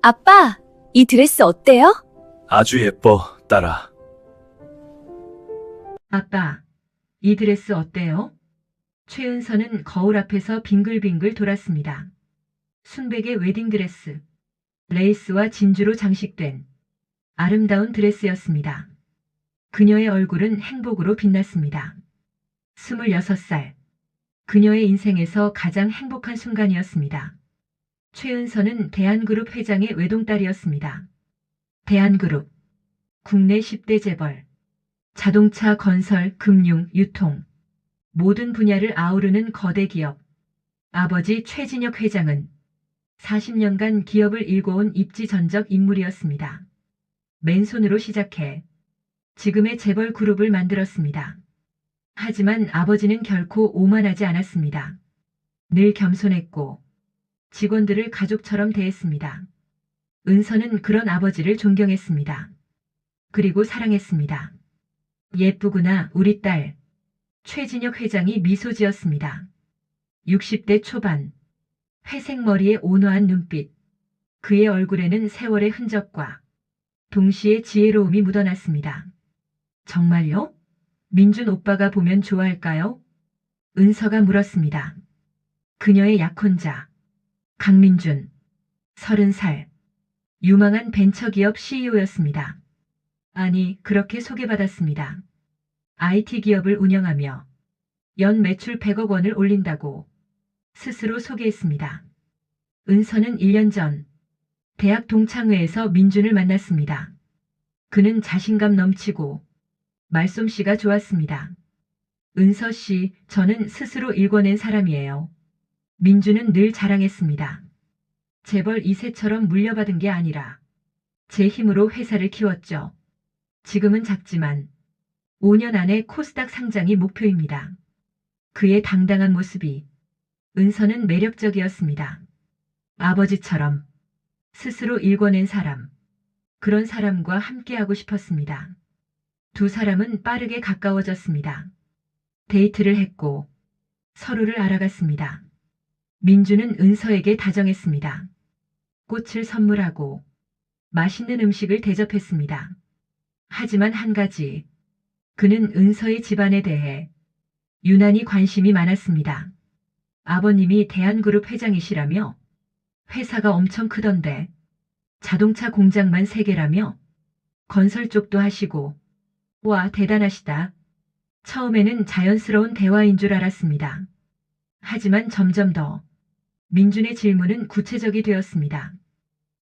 아빠, 이 드레스 어때요? 아주 예뻐, 딸아. 아빠, 이 드레스 어때요? 최은서는 거울 앞에서 빙글빙글 돌았습니다. 순백의 웨딩드레스, 레이스와 진주로 장식된 아름다운 드레스였습니다. 그녀의 얼굴은 행복으로 빛났습니다. 26살. 그녀의 인생에서 가장 행복한 순간이었습니다. 최은서는 대한그룹 회장의 외동딸이었습니다. 대한그룹, 국내 10대 재벌, 자동차, 건설, 금융, 유통, 모든 분야를 아우르는 거대 기업. 아버지 최진혁 회장은 40년간 기업을 일궈온 입지전적 인물이었습니다. 맨손으로 시작해 지금의 재벌 그룹을 만들었습니다. 하지만 아버지는 결코 오만하지 않았습니다. 늘 겸손했고 직원들을 가족처럼 대했습니다. 은서는 그런 아버지를 존경했습니다. 그리고 사랑했습니다. 예쁘구나, 우리 딸. 최진혁 회장이 미소 지었습니다. 60대 초반, 회색 머리에 온화한 눈빛, 그의 얼굴에는 세월의 흔적과 동시에 지혜로움이 묻어났습니다. 정말요? 민준 오빠가 보면 좋아할까요? 은서가 물었습니다. 그녀의 약혼자, 강민준, 30살, 유망한 벤처기업 CEO였습니다. 아니, 그렇게 소개받았습니다. IT 기업을 운영하며 연 매출 100억 원을 올린다고 스스로 소개했습니다. 은서는 1년 전 대학 동창회에서 민준을 만났습니다. 그는 자신감 넘치고 말솜씨가 좋았습니다. 은서 씨, 저는 스스로 일궈낸 사람이에요. 민준은 늘 자랑했습니다. 재벌 2세처럼 물려받은 게 아니라 제 힘으로 회사를 키웠죠. 지금은 작지만 5년 안에 코스닥 상장이 목표입니다. 그의 당당한 모습이 은서는 매력적이었습니다. 아버지처럼 스스로 일궈낸 사람, 그런 사람과 함께하고 싶었습니다. 두 사람은 빠르게 가까워졌습니다. 데이트를 했고 서로를 알아갔습니다. 민주는 은서에게 다정했습니다. 꽃을 선물하고 맛있는 음식을 대접했습니다. 하지만 한 가지, 그는 은서의 집안에 대해 유난히 관심이 많았습니다. 아버님이 대한그룹 회장이시라며 회사가 엄청 크던데 자동차 공장만 3개라며 건설 쪽도 하시고 와 대단하시다. 처음에는 자연스러운 대화인 줄 알았습니다. 하지만 점점 더 민준의 질문은 구체적이 되었습니다.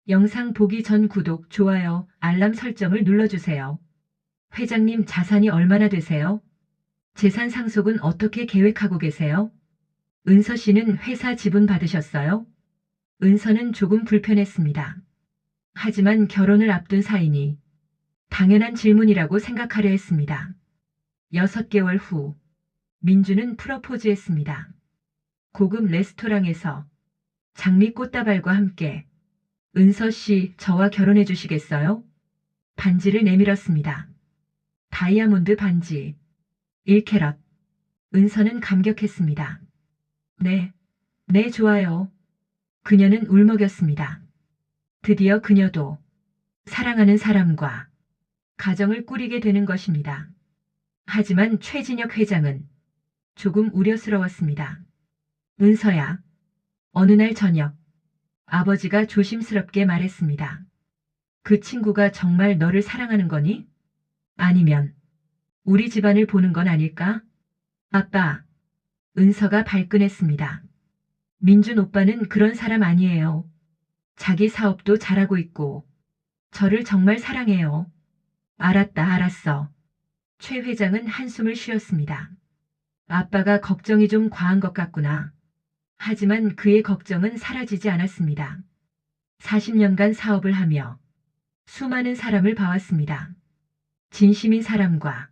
영상 보기 전 구독, 좋아요, 알람 설정을 눌러주세요. 회장님 자산이 얼마나 되세요? 재산 상속은 어떻게 계획하고 계세요? 은서 씨는 회사 지분 받으셨어요? 은서는 조금 불편했습니다. 하지만 결혼을 앞둔 사이니 당연한 질문이라고 생각하려 했습니다. 6개월 후, 민주는 프러포즈했습니다. 고급 레스토랑에서 장미 꽃다발과 함께 은서 씨, 저와 결혼해 주시겠어요? 반지를 내밀었습니다. 다이아몬드 반지, 1캐럿. 은서는 감격했습니다. 네, 좋아요. 그녀는 울먹였습니다. 드디어 그녀도 사랑하는 사람과 가정을 꾸리게 되는 것입니다. 하지만 최진혁 회장은 조금 우려스러웠습니다. 은서야, 어느 날 저녁 아버지가 조심스럽게 말했습니다. 그 친구가 정말 너를 사랑하는 거니? 아니면 우리 집안을 보는 건 아닐까? 아빠, 은서가 발끈했습니다. 민준 오빠는 그런 사람 아니에요. 자기 사업도 잘하고 있고 저를 정말 사랑해요. 알았어. 최 회장은 한숨을 쉬었습니다. 아빠가 걱정이 좀 과한 것 같구나. 하지만 그의 걱정은 사라지지 않았습니다. 40년간 사업을 하며 수많은 사람을 봐왔습니다. 진심인 사람과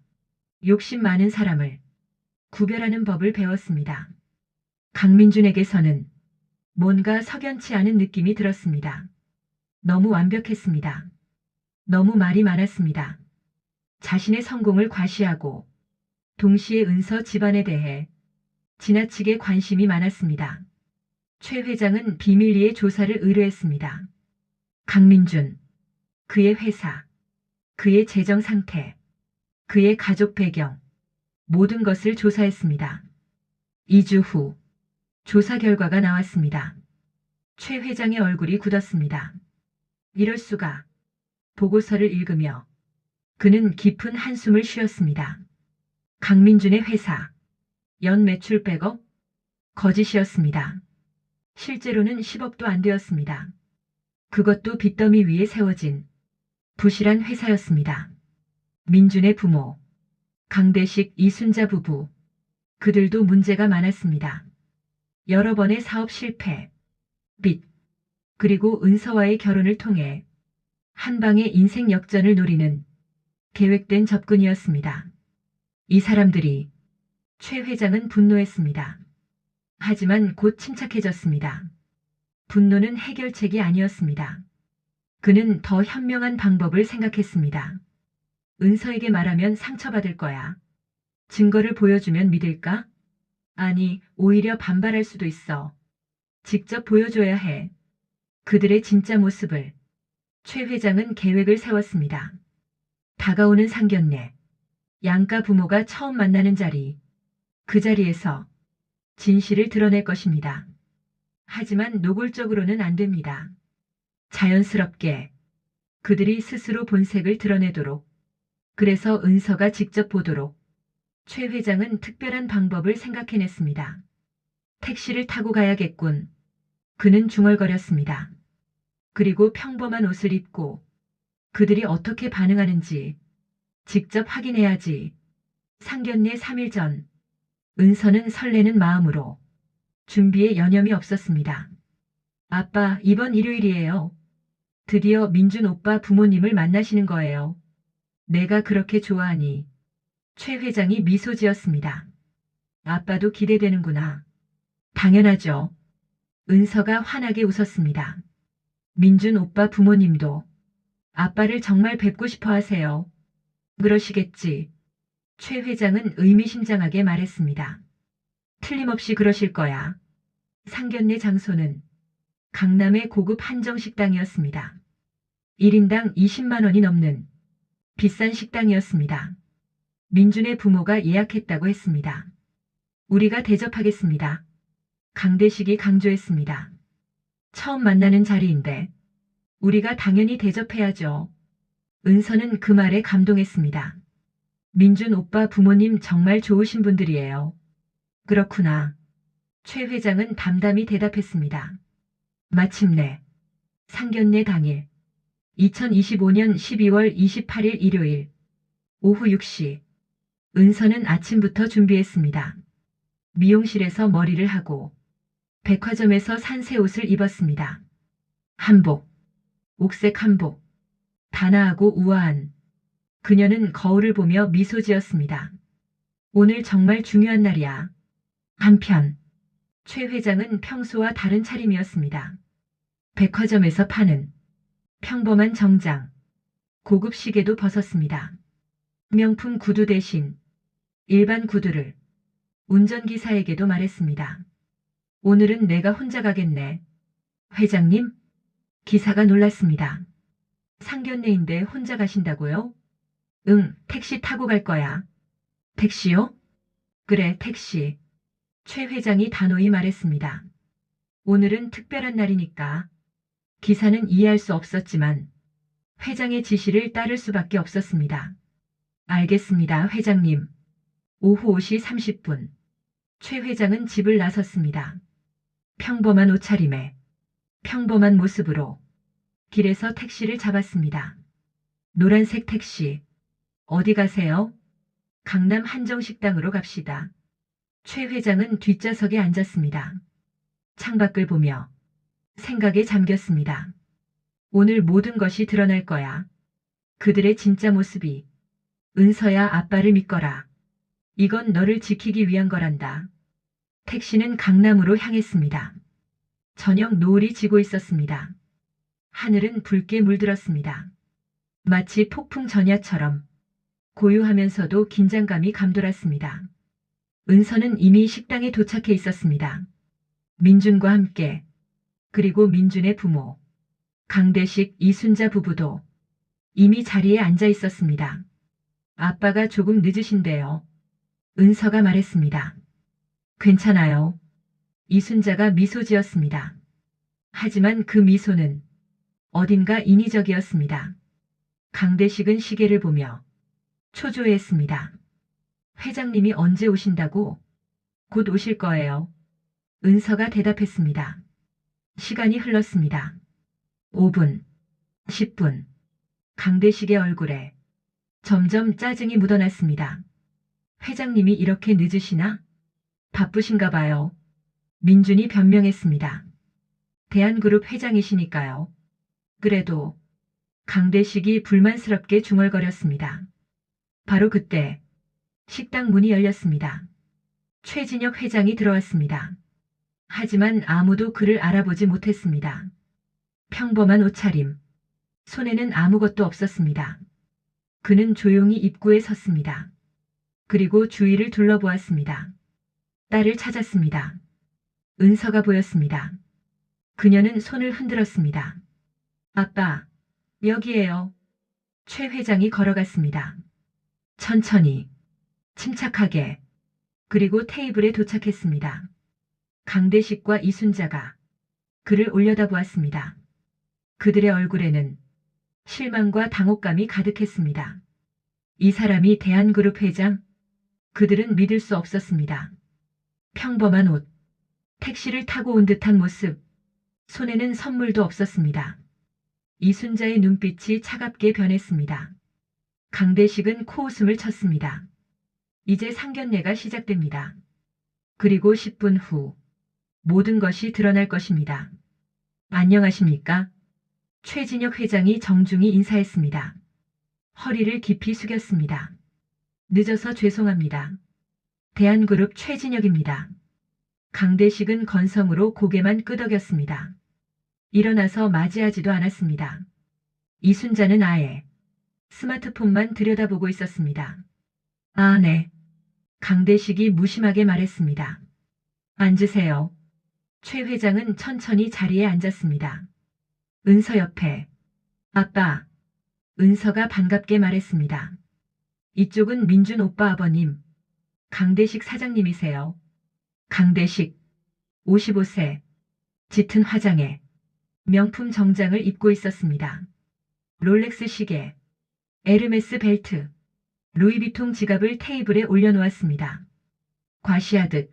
욕심 많은 사람을 구별하는 법을 배웠습니다. 강민준에게서는 뭔가 석연치 않은 느낌이 들었습니다. 너무 완벽했습니다. 너무 말이 많았습니다. 자신의 성공을 과시하고 동시에 은서 집안에 대해 지나치게 관심이 많았습니다. 최 회장은 비밀리에 조사를 의뢰했습니다. 강민준, 그의 회사, 그의 재정 상태, 그의 가족 배경, 모든 것을 조사했습니다. 2주 후, 조사 결과가 나왔습니다. 최 회장의 얼굴이 굳었습니다. 이럴 수가. 보고서를 읽으며 그는 깊은 한숨을 쉬었습니다. 강민준의 회사, 연 매출 100억? 거짓이었습니다. 실제로는 10억도 안 되었습니다. 그것도 빚더미 위에 세워진 부실한 회사였습니다. 민준의 부모, 강대식, 이순자 부부, 그들도 문제가 많았습니다. 여러 번의 사업 실패, 빚, 그리고 은서와의 결혼을 통해 한 방의 인생 역전을 노리는 계획된 접근이었습니다. 이 사람들이 최 회장은 분노했습니다. 하지만 곧 침착해졌습니다. 분노는 해결책이 아니었습니다. 그는 더 현명한 방법을 생각했습니다. 은서에게 말하면 상처받을 거야. 증거를 보여주면 믿을까? 아니, 오히려 반발할 수도 있어. 직접 보여줘야 해. 그들의 진짜 모습을. 최 회장은 계획을 세웠습니다. 다가오는 상견례. 양가 부모가 처음 만나는 자리. 그 자리에서 진실을 드러낼 것입니다. 하지만 노골적으로는 안 됩니다. 자연스럽게 그들이 스스로 본색을 드러내도록, 그래서 은서가 직접 보도록 최 회장은 특별한 방법을 생각해냈습니다. 택시를 타고 가야겠군. 그는 중얼거렸습니다. 그리고 평범한 옷을 입고 그들이 어떻게 반응하는지 직접 확인해야지. 상견례 3일 전, 은서는 설레는 마음으로 준비에 여념이 없었습니다. 아빠, 이번 일요일이에요. 드디어 민준 오빠 부모님을 만나시는 거예요. 내가 그렇게 좋아하니. 최 회장이 미소 지었습니다. 아빠도 기대되는구나. 당연하죠. 은서가 환하게 웃었습니다. 민준 오빠 부모님도 아빠를 정말 뵙고 싶어 하세요. 그러시겠지. 최 회장은 의미심장하게 말했습니다. 틀림없이 그러실 거야. 상견례 장소는 강남의 고급 한정식당이었습니다. 1인당 20만 원이 넘는 비싼 식당이었습니다. 민준의 부모가 예약했다고 했습니다. 우리가 대접하겠습니다. 강대식이 강조했습니다. 처음 만나는 자리인데 우리가 당연히 대접해야죠. 은서는 그 말에 감동했습니다. 민준 오빠 부모님 정말 좋으신 분들이에요. 그렇구나. 최 회장은 담담히 대답했습니다. 마침내 상견례 당일 2025년 12월 28일 일요일 오후 6시 은서는 아침부터 준비했습니다. 미용실에서 머리를 하고 백화점에서 산 새 옷을 입었습니다. 한복, 옥색 한복, 단아하고 우아한 그녀는 거울을 보며 미소 지었습니다. 오늘 정말 중요한 날이야. 한편 최 회장은 평소와 다른 차림이었습니다. 백화점에서 파는 평범한 정장, 고급 시계도 벗었습니다. 명품 구두 대신 일반 구두를 운전기사에게도 말했습니다. 오늘은 내가 혼자 가겠네. 회장님? 기사가 놀랐습니다. 상견례인데 혼자 가신다고요? 응, 택시 타고 갈 거야. 택시요? 그래, 택시. 최 회장이 단호히 말했습니다. 오늘은 특별한 날이니까. 기사는 이해할 수 없었지만 회장의 지시를 따를 수밖에 없었습니다. 알겠습니다, 회장님. 오후 5시 30분. 최 회장은 집을 나섰습니다. 평범한 옷차림에 평범한 모습으로 길에서 택시를 잡았습니다. 노란색 택시. 어디 가세요? 강남 한정식당으로 갑시다. 최 회장은 뒷좌석에 앉았습니다. 창밖을 보며 생각에 잠겼습니다. 오늘 모든 것이 드러날 거야. 그들의 진짜 모습이. 은서야, 아빠를 믿거라. 이건 너를 지키기 위한 거란다. 택시는 강남으로 향했습니다. 저녁 노을이 지고 있었습니다. 하늘은 붉게 물들었습니다. 마치 폭풍 전야처럼 고요하면서도 긴장감이 감돌았습니다. 은서는 이미 식당에 도착해 있었습니다. 민준과 함께, 그리고 민준의 부모, 강대식, 이순자 부부도 이미 자리에 앉아 있었습니다. 아빠가 조금 늦으신데요. 은서가 말했습니다. 괜찮아요. 이순자가 미소 지었습니다. 하지만 그 미소는 어딘가 인위적이었습니다. 강대식은 시계를 보며 초조해했습니다. 회장님이 언제 오신다고? 곧 오실 거예요. 은서가 대답했습니다. 시간이 흘렀습니다. 5분, 10분. 강대식의 얼굴에 점점 짜증이 묻어났습니다. 회장님이 이렇게 늦으시나? 바쁘신가 봐요. 민준이 변명했습니다. 대한그룹 회장이시니까요. 그래도 강대식이 불만스럽게 중얼거렸습니다. 바로 그때 식당 문이 열렸습니다. 최진혁 회장이 들어왔습니다. 하지만 아무도 그를 알아보지 못했습니다. 평범한 옷차림, 손에는 아무것도 없었습니다. 그는 조용히 입구에 섰습니다. 그리고 주위를 둘러보았습니다. 딸을 찾았습니다. 은서가 보였습니다. 그녀는 손을 흔들었습니다. 아빠, 여기에요. 최 회장이 걸어갔습니다. 천천히, 침착하게, 그리고 테이블에 도착했습니다. 강대식과 이순자가 그를 올려다보았습니다. 그들의 얼굴에는 실망과 당혹감이 가득했습니다. 이 사람이 대한그룹 회장? 그들은 믿을 수 없었습니다. 평범한 옷, 택시를 타고 온 듯한 모습, 손에는 선물도 없었습니다. 이순자의 눈빛이 차갑게 변했습니다. 강대식은 코웃음을 쳤습니다. 이제 상견례가 시작됩니다. 그리고 10분 후 모든 것이 드러날 것입니다. 안녕하십니까? 최진혁 회장이 정중히 인사했습니다. 허리를 깊이 숙였습니다. 늦어서 죄송합니다. 대한그룹 최진혁입니다. 강대식은 건성으로 고개만 끄덕였습니다. 일어나서 맞이하지도 않았습니다. 이순자는 아예 스마트폰만 들여다보고 있었습니다. 아, 네. 강대식이 무심하게 말했습니다. 앉으세요. 최 회장은 천천히 자리에 앉았습니다. 은서 옆에. 아빠. 은서가 반갑게 말했습니다. 이쪽은 민준 오빠 아버님. 강대식 사장님이세요. 강대식. 55세. 짙은 화장에 명품 정장을 입고 있었습니다. 롤렉스 시계, 에르메스 벨트, 루이비통 지갑을 테이블에 올려놓았습니다. 과시하듯.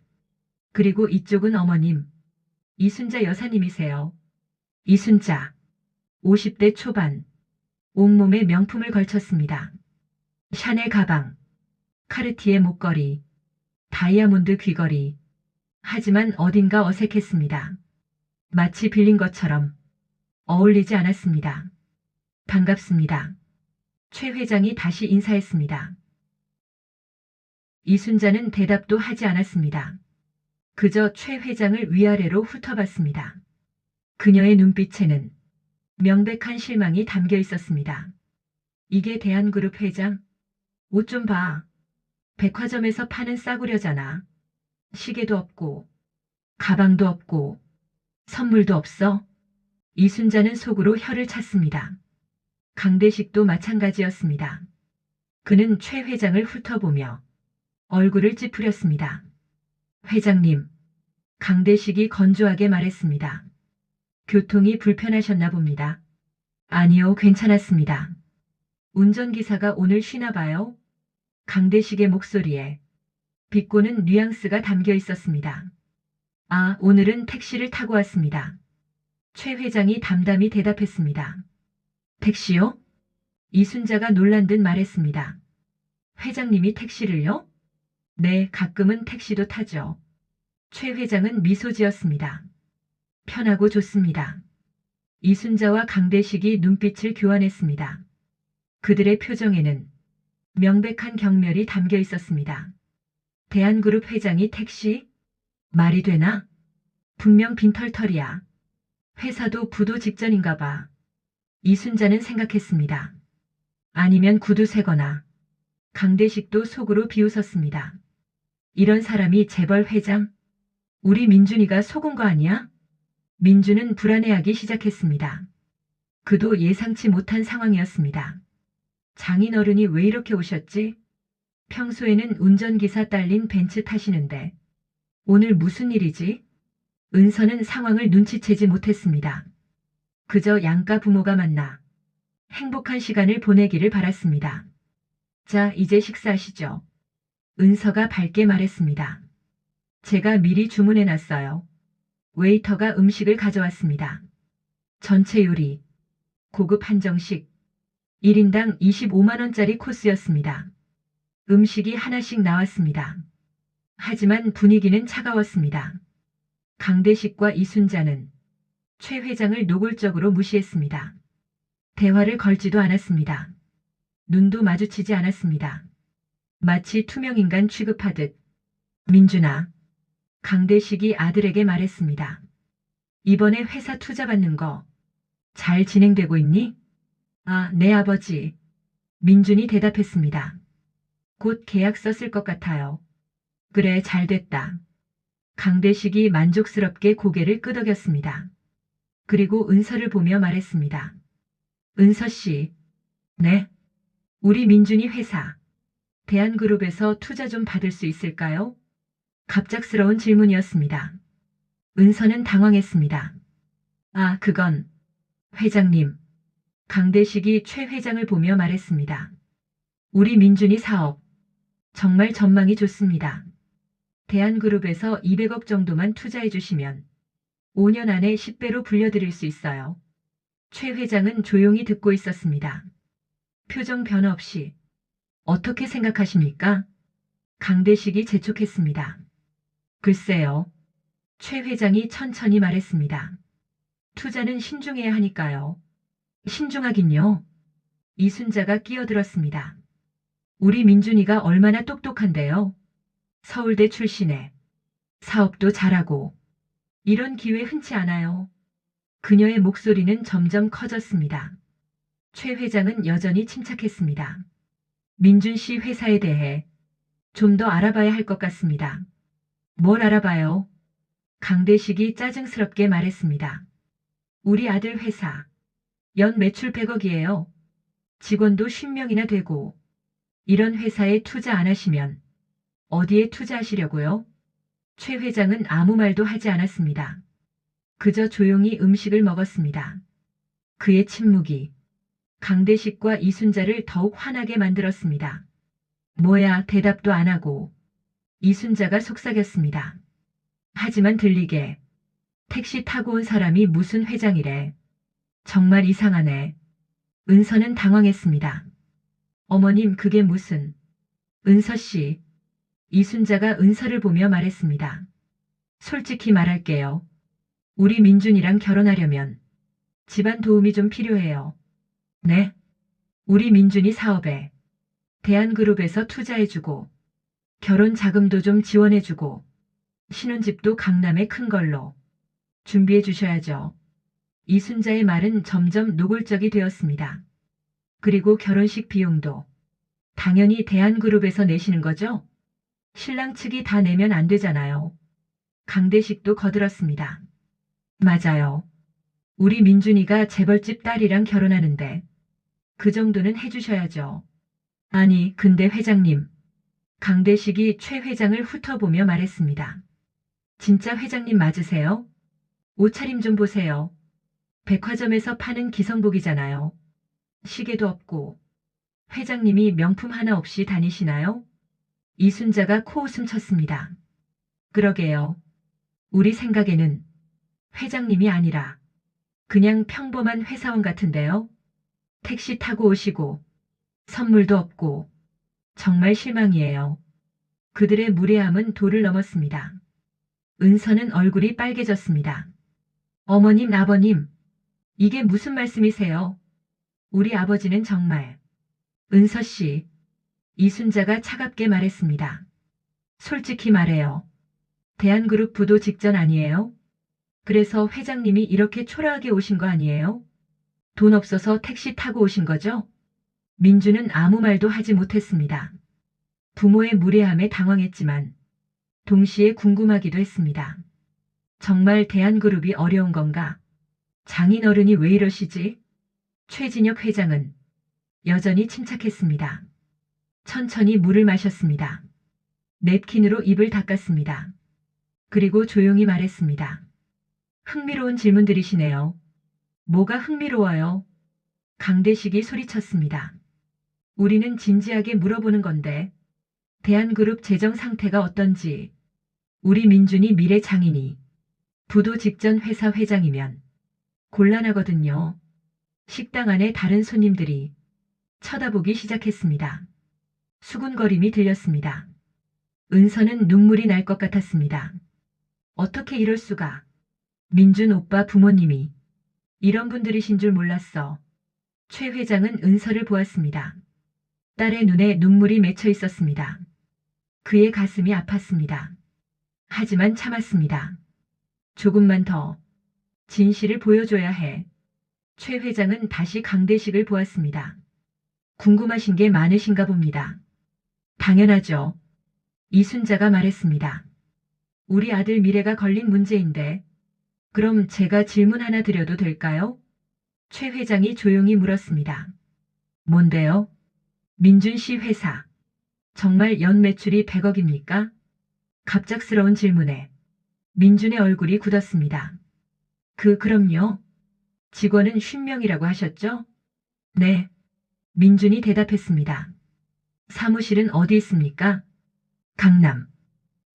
그리고 이쪽은 어머님. 이순자 여사님이세요. 이순자. 50대 초반. 온몸에 명품을 걸쳤습니다. 샤넬 가방, 카르티에 목걸이, 다이아몬드 귀걸이. 하지만 어딘가 어색했습니다. 마치 빌린 것처럼 어울리지 않았습니다. 반갑습니다. 최 회장이 다시 인사했습니다. 이순자는 대답도 하지 않았습니다. 그저 최 회장을 위아래로 훑어봤습니다. 그녀의 눈빛에는 명백한 실망이 담겨 있었습니다. 이게 대한그룹 회장? 옷 좀 봐. 백화점에서 파는 싸구려잖아. 시계도 없고, 가방도 없고, 선물도 없어? 이순자는 속으로 혀를 찼습니다. 강대식도 마찬가지였습니다. 그는 최 회장을 훑어보며 얼굴을 찌푸렸습니다. 회장님, 강대식이 건조하게 말했습니다. 교통이 불편하셨나 봅니다. 아니요, 괜찮았습니다. 운전기사가 오늘 쉬나 봐요? 강대식의 목소리에 비꼬는 뉘앙스가 담겨 있었습니다. 아, 오늘은 택시를 타고 왔습니다. 최 회장이 담담히 대답했습니다. 택시요? 이순자가 놀란 듯 말했습니다. 회장님이 택시를요? 네, 가끔은 택시도 타죠. 최 회장은 미소 지었습니다. 편하고 좋습니다. 이순자와 강대식이 눈빛을 교환했습니다. 그들의 표정에는 명백한 경멸이 담겨 있었습니다. 대한그룹 회장이 택시? 말이 되나? 분명 빈털털이야. 회사도 부도 직전인가 봐. 이순자는 생각했습니다. 아니면 구두 세거나. 강대식도 속으로 비웃었습니다. 이런 사람이 재벌 회장? 우리 민준이가 속은 거 아니야? 민준은 불안해하기 시작했습니다. 그도 예상치 못한 상황이었습니다. 장인어른이 왜 이렇게 오셨지? 평소에는 운전기사 딸린 벤츠 타시는데 오늘 무슨 일이지? 은서는 상황을 눈치채지 못했습니다. 그저 양가 부모가 만나 행복한 시간을 보내기를 바랐습니다. 자, 이제 식사하시죠. 은서가 밝게 말했습니다. 제가 미리 주문해놨어요. 웨이터가 음식을 가져왔습니다. 전체 요리, 고급 한정식, 1인당 25만원짜리 코스였습니다. 음식이 하나씩 나왔습니다. 하지만 분위기는 차가웠습니다. 강대식과 이순자는 최 회장을 노골적으로 무시했습니다. 대화를 걸지도 않았습니다. 눈도 마주치지 않았습니다. 마치 투명인간 취급하듯. 민준아, 강대식이 아들에게 말했습니다. 이번에 회사 투자 받는 거 잘 진행되고 있니? 아, 네 아버지. 민준이 대답했습니다. 곧 계약서 쓸 것 같아요. 그래, 잘 됐다. 강대식이 만족스럽게 고개를 끄덕였습니다. 그리고 은서를 보며 말했습니다. 은서 씨. 네. 우리 민준이 회사 대한그룹에서 투자 좀 받을 수 있을까요? 갑작스러운 질문이었습니다. 은서는 당황했습니다. 아, 그건 회장님. 강대식이 최 회장을 보며 말했습니다. 우리 민준이 사업 정말 전망이 좋습니다. 대한그룹에서 200억 정도만 투자해 주시면 5년 안에 10배로 불려드릴 수 있어요. 최 회장은 조용히 듣고 있었습니다. 표정 변화 없이 어떻게 생각하십니까? 강대식이 재촉했습니다. 글쎄요. 최 회장이 천천히 말했습니다. 투자는 신중해야 하니까요. 신중하긴요. 이순자가 끼어들었습니다. 우리 민준이가 얼마나 똑똑한데요. 서울대 출신에 사업도 잘하고 이런 기회 흔치 않아요. 그녀의 목소리는 점점 커졌습니다. 최 회장은 여전히 침착했습니다. 민준 씨 회사에 대해 좀 더 알아봐야 할 것 같습니다. 뭘 알아봐요? 강대식이 짜증스럽게 말했습니다. 우리 아들 회사 연 매출 100억이에요. 직원도 50명이나 되고 이런 회사에 투자 안 하시면 어디에 투자하시려고요? 최 회장은 아무 말도 하지 않았습니다. 그저 조용히 음식을 먹었습니다. 그의 침묵이 강대식과 이순자를 더욱 화나게 만들었습니다. 뭐야, 대답도 안 하고. 이순자가 속삭였습니다. 하지만 들리게. 택시 타고 온 사람이 무슨 회장이래. 정말 이상하네. 은서는 당황했습니다. 어머님, 그게 무슨. 은서 씨. 이순자가 은서를 보며 말했습니다. 솔직히 말할게요. 우리 민준이랑 결혼하려면 집안 도움이 좀 필요해요. 네? 우리 민준이 사업에 대한그룹에서 투자해주고 결혼 자금도 좀 지원해주고 신혼집도 강남에 큰 걸로 준비해 주셔야죠. 이순자의 말은 점점 노골적이 되었습니다. 그리고 결혼식 비용도 당연히 대한그룹에서 내시는 거죠? 신랑 측이 다 내면 안 되잖아요. 강대식도 거들었습니다. 맞아요. 우리 민준이가 재벌집 딸이랑 결혼하는데 그 정도는 해주셔야죠. 아니, 근데 회장님. 강대식이 최 회장을 훑어보며 말했습니다. 진짜 회장님 맞으세요? 옷차림 좀 보세요. 백화점에서 파는 기성복이잖아요. 시계도 없고. 회장님이 명품 하나 없이 다니시나요? 이순자가 코웃음 쳤습니다. 그러게요. 우리 생각에는 회장님이 아니라 그냥 평범한 회사원 같은데요. 택시 타고 오시고 선물도 없고 정말 실망이에요. 그들의 무례함은 도를 넘었습니다. 은서는 얼굴이 빨개졌습니다. 어머님, 아버님, 이게 무슨 말씀이세요? 우리 아버지는 정말. 은서 씨, 이순자가 차갑게 말했습니다. 솔직히 말해요. 대한그룹 부도 직전 아니에요? 그래서 회장님이 이렇게 초라하게 오신 거 아니에요? 돈 없어서 택시 타고 오신 거죠? 민주는 아무 말도 하지 못했습니다. 부모의 무례함에 당황했지만 동시에 궁금하기도 했습니다. 정말 대한그룹이 어려운 건가? 장인어른이 왜 이러시지? 최진혁 회장은 여전히 침착했습니다. 천천히 물을 마셨습니다. 냅킨으로 입을 닦았습니다. 그리고 조용히 말했습니다. 흥미로운 질문들이시네요. 뭐가 흥미로워요? 강대식이 소리쳤습니다. 우리는 진지하게 물어보는 건데, 대한그룹 재정 상태가 어떤지, 우리 민준이 미래 장인이 부도 직전 회사 회장이면 곤란하거든요. 식당 안에 다른 손님들이 쳐다보기 시작했습니다. 수군거림이 들렸습니다. 은서는 눈물이 날 것 같았습니다. 어떻게 이럴 수가. 민준 오빠 부모님이 이런 분들이신 줄 몰랐어. 최 회장은 은서를 보았습니다. 딸의 눈에 눈물이 맺혀 있었습니다. 그의 가슴이 아팠습니다. 하지만 참았습니다. 조금만 더 진실을 보여줘야 해. 최 회장은 다시 강대식을 보았습니다. 궁금하신 게 많으신가 봅니다. 당연하죠. 이순자가 말했습니다. 우리 아들 미래가 걸린 문제인데, 그럼 제가 질문 하나 드려도 될까요? 최 회장이 조용히 물었습니다. 뭔데요? 민준 씨 회사. 정말 연 매출이 100억입니까? 갑작스러운 질문에 민준의 얼굴이 굳었습니다. 그럼요. 직원은 50명이라고 하셨죠? 네. 민준이 대답했습니다. 사무실은 어디 있습니까? 강남.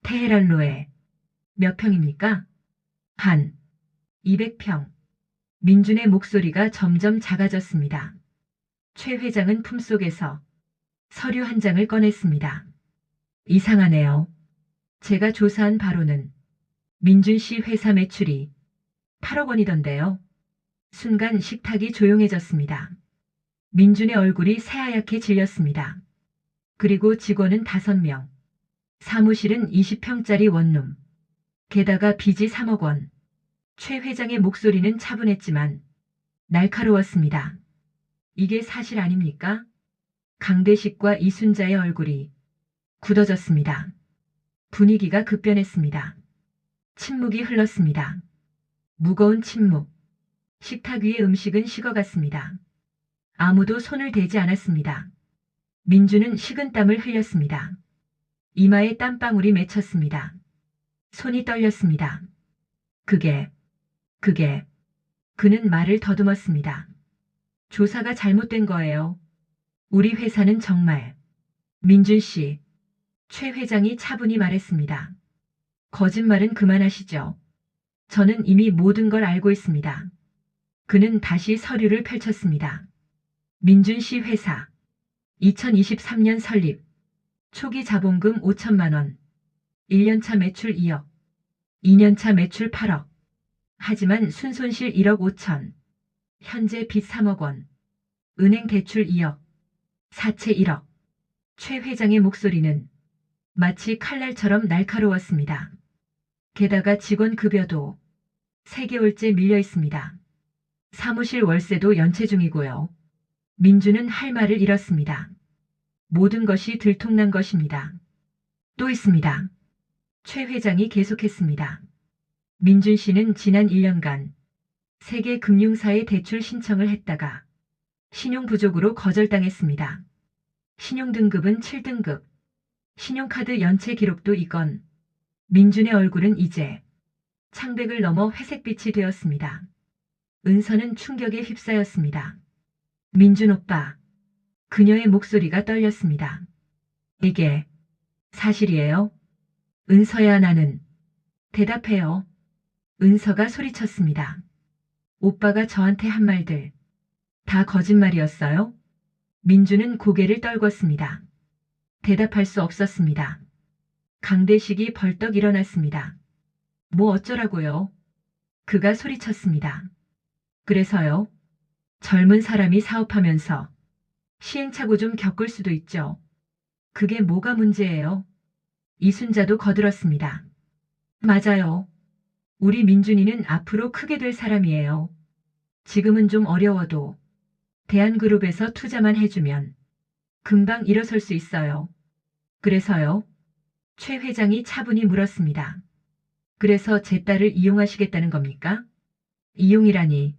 테헤란로에. 몇 평입니까? 한 200평. 민준의 목소리가 점점 작아졌습니다. 최 회장은 품속에서 서류 한 장을 꺼냈습니다. 이상하네요. 제가 조사한 바로는 민준 씨 회사 매출이 8억 원이던데요. 순간 식탁이 조용해졌습니다. 민준의 얼굴이 새하얗게 질렸습니다. 그리고 직원은 5명. 사무실은 20평짜리 원룸. 게다가 빚이 3억 원. 최 회장의 목소리는 차분했지만 날카로웠습니다. 이게 사실 아닙니까? 강대식과 이순자의 얼굴이 굳어졌습니다. 분위기가 급변했습니다. 침묵이 흘렀습니다. 무거운 침묵. 식탁 위의 음식은 식어갔습니다. 아무도 손을 대지 않았습니다. 민준은 식은땀을 흘렸습니다. 이마에 땀방울이 맺혔습니다. 손이 떨렸습니다. 그는 말을 더듬었습니다. 조사가 잘못된 거예요. 우리 회사는 정말. 민준 씨, 최 회장이 차분히 말했습니다. 거짓말은 그만하시죠. 저는 이미 모든 걸 알고 있습니다. 그는 다시 서류를 펼쳤습니다. 민준 씨 회사. 2023년 설립. 초기 자본금 5천만 원. 1년차 매출 2억. 2년차 매출 8억. 하지만 순손실 1억 5천. 현재 빚 3억 원. 은행 대출 2억. 사채 1억. 최 회장의 목소리는 마치 칼날처럼 날카로웠습니다. 게다가 직원 급여도 3개월째 밀려 있습니다. 사무실 월세도 연체 중이고요. 민준은 할 말을 잃었습니다. 모든 것이 들통난 것입니다. 또 있습니다. 최 회장이 계속했습니다. 민준 씨는 지난 1년간 세계 금융사에 대출 신청을 했다가 신용 부족으로 거절당했습니다. 신용 등급은 7등급. 신용카드 연체 기록도 이건. 민준의 얼굴은 이제 창백을 넘어 회색빛이 되었습니다. 은서는 충격에 휩싸였습니다. 민준 오빠. 그녀의 목소리가 떨렸습니다. 이게 사실이에요? 은서야 나는. 대답해요. 은서가 소리쳤습니다. 오빠가 저한테 한 말들 다 거짓말이었어요? 민준은 고개를 떨궜습니다. 대답할 수 없었습니다. 강대식이 벌떡 일어났습니다. 뭐 어쩌라고요? 그가 소리쳤습니다. 그래서요? 젊은 사람이 사업하면서 시행착오 좀 겪을 수도 있죠. 그게 뭐가 문제예요? 이순자도 거들었습니다. 맞아요. 우리 민준이는 앞으로 크게 될 사람이에요. 지금은 좀 어려워도 대한그룹에서 투자만 해주면 금방 일어설 수 있어요. 그래서요? 최 회장이 차분히 물었습니다. 그래서 제 딸을 이용하시겠다는 겁니까? 이용이라니.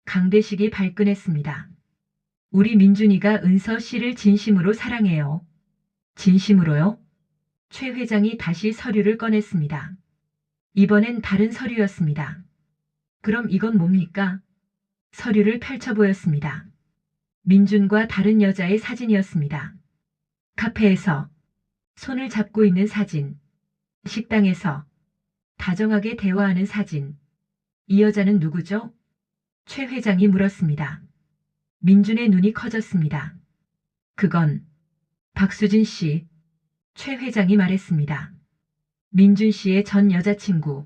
강대식이 발끈했습니다. 우리 민준이가 은서 씨를 진심으로 사랑해요. 진심으로요? 최 회장이 다시 서류를 꺼냈습니다. 이번엔 다른 서류였습니다. 그럼 이건 뭡니까? 서류를 펼쳐 보였습니다. 민준과 다른 여자의 사진이었습니다. 카페에서 손을 잡고 있는 사진, 식당에서 다정하게 대화하는 사진. 이 여자는 누구죠? 최 회장이 물었습니다. 민준의 눈이 커졌습니다. 그건 박수진 씨. 최 회장이 말했습니다. 민준 씨의 전 여자친구.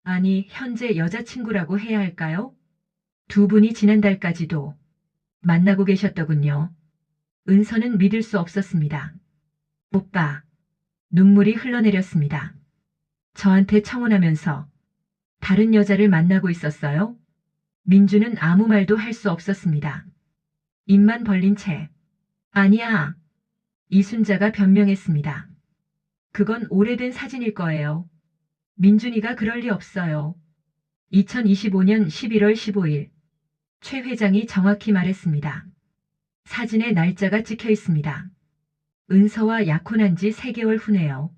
아니, 현재 여자친구라고 해야 할까요? 두 분이 지난달까지도 만나고 계셨더군요. 은서는 믿을 수 없었습니다. 오빠. 눈물이 흘러내렸습니다. 저한테 청혼하면서 다른 여자를 만나고 있었어요? 민주는 아무 말도 할 수 없었습니다. 입만 벌린 채. 아니야. 이순자가 변명했습니다. 그건 오래된 사진일 거예요. 민준이가 그럴 리 없어요. 2025년 11월 15일. 최 회장이 정확히 말했습니다. 사진에 날짜가 찍혀 있습니다. 은서와 약혼한 지 3개월 후네요.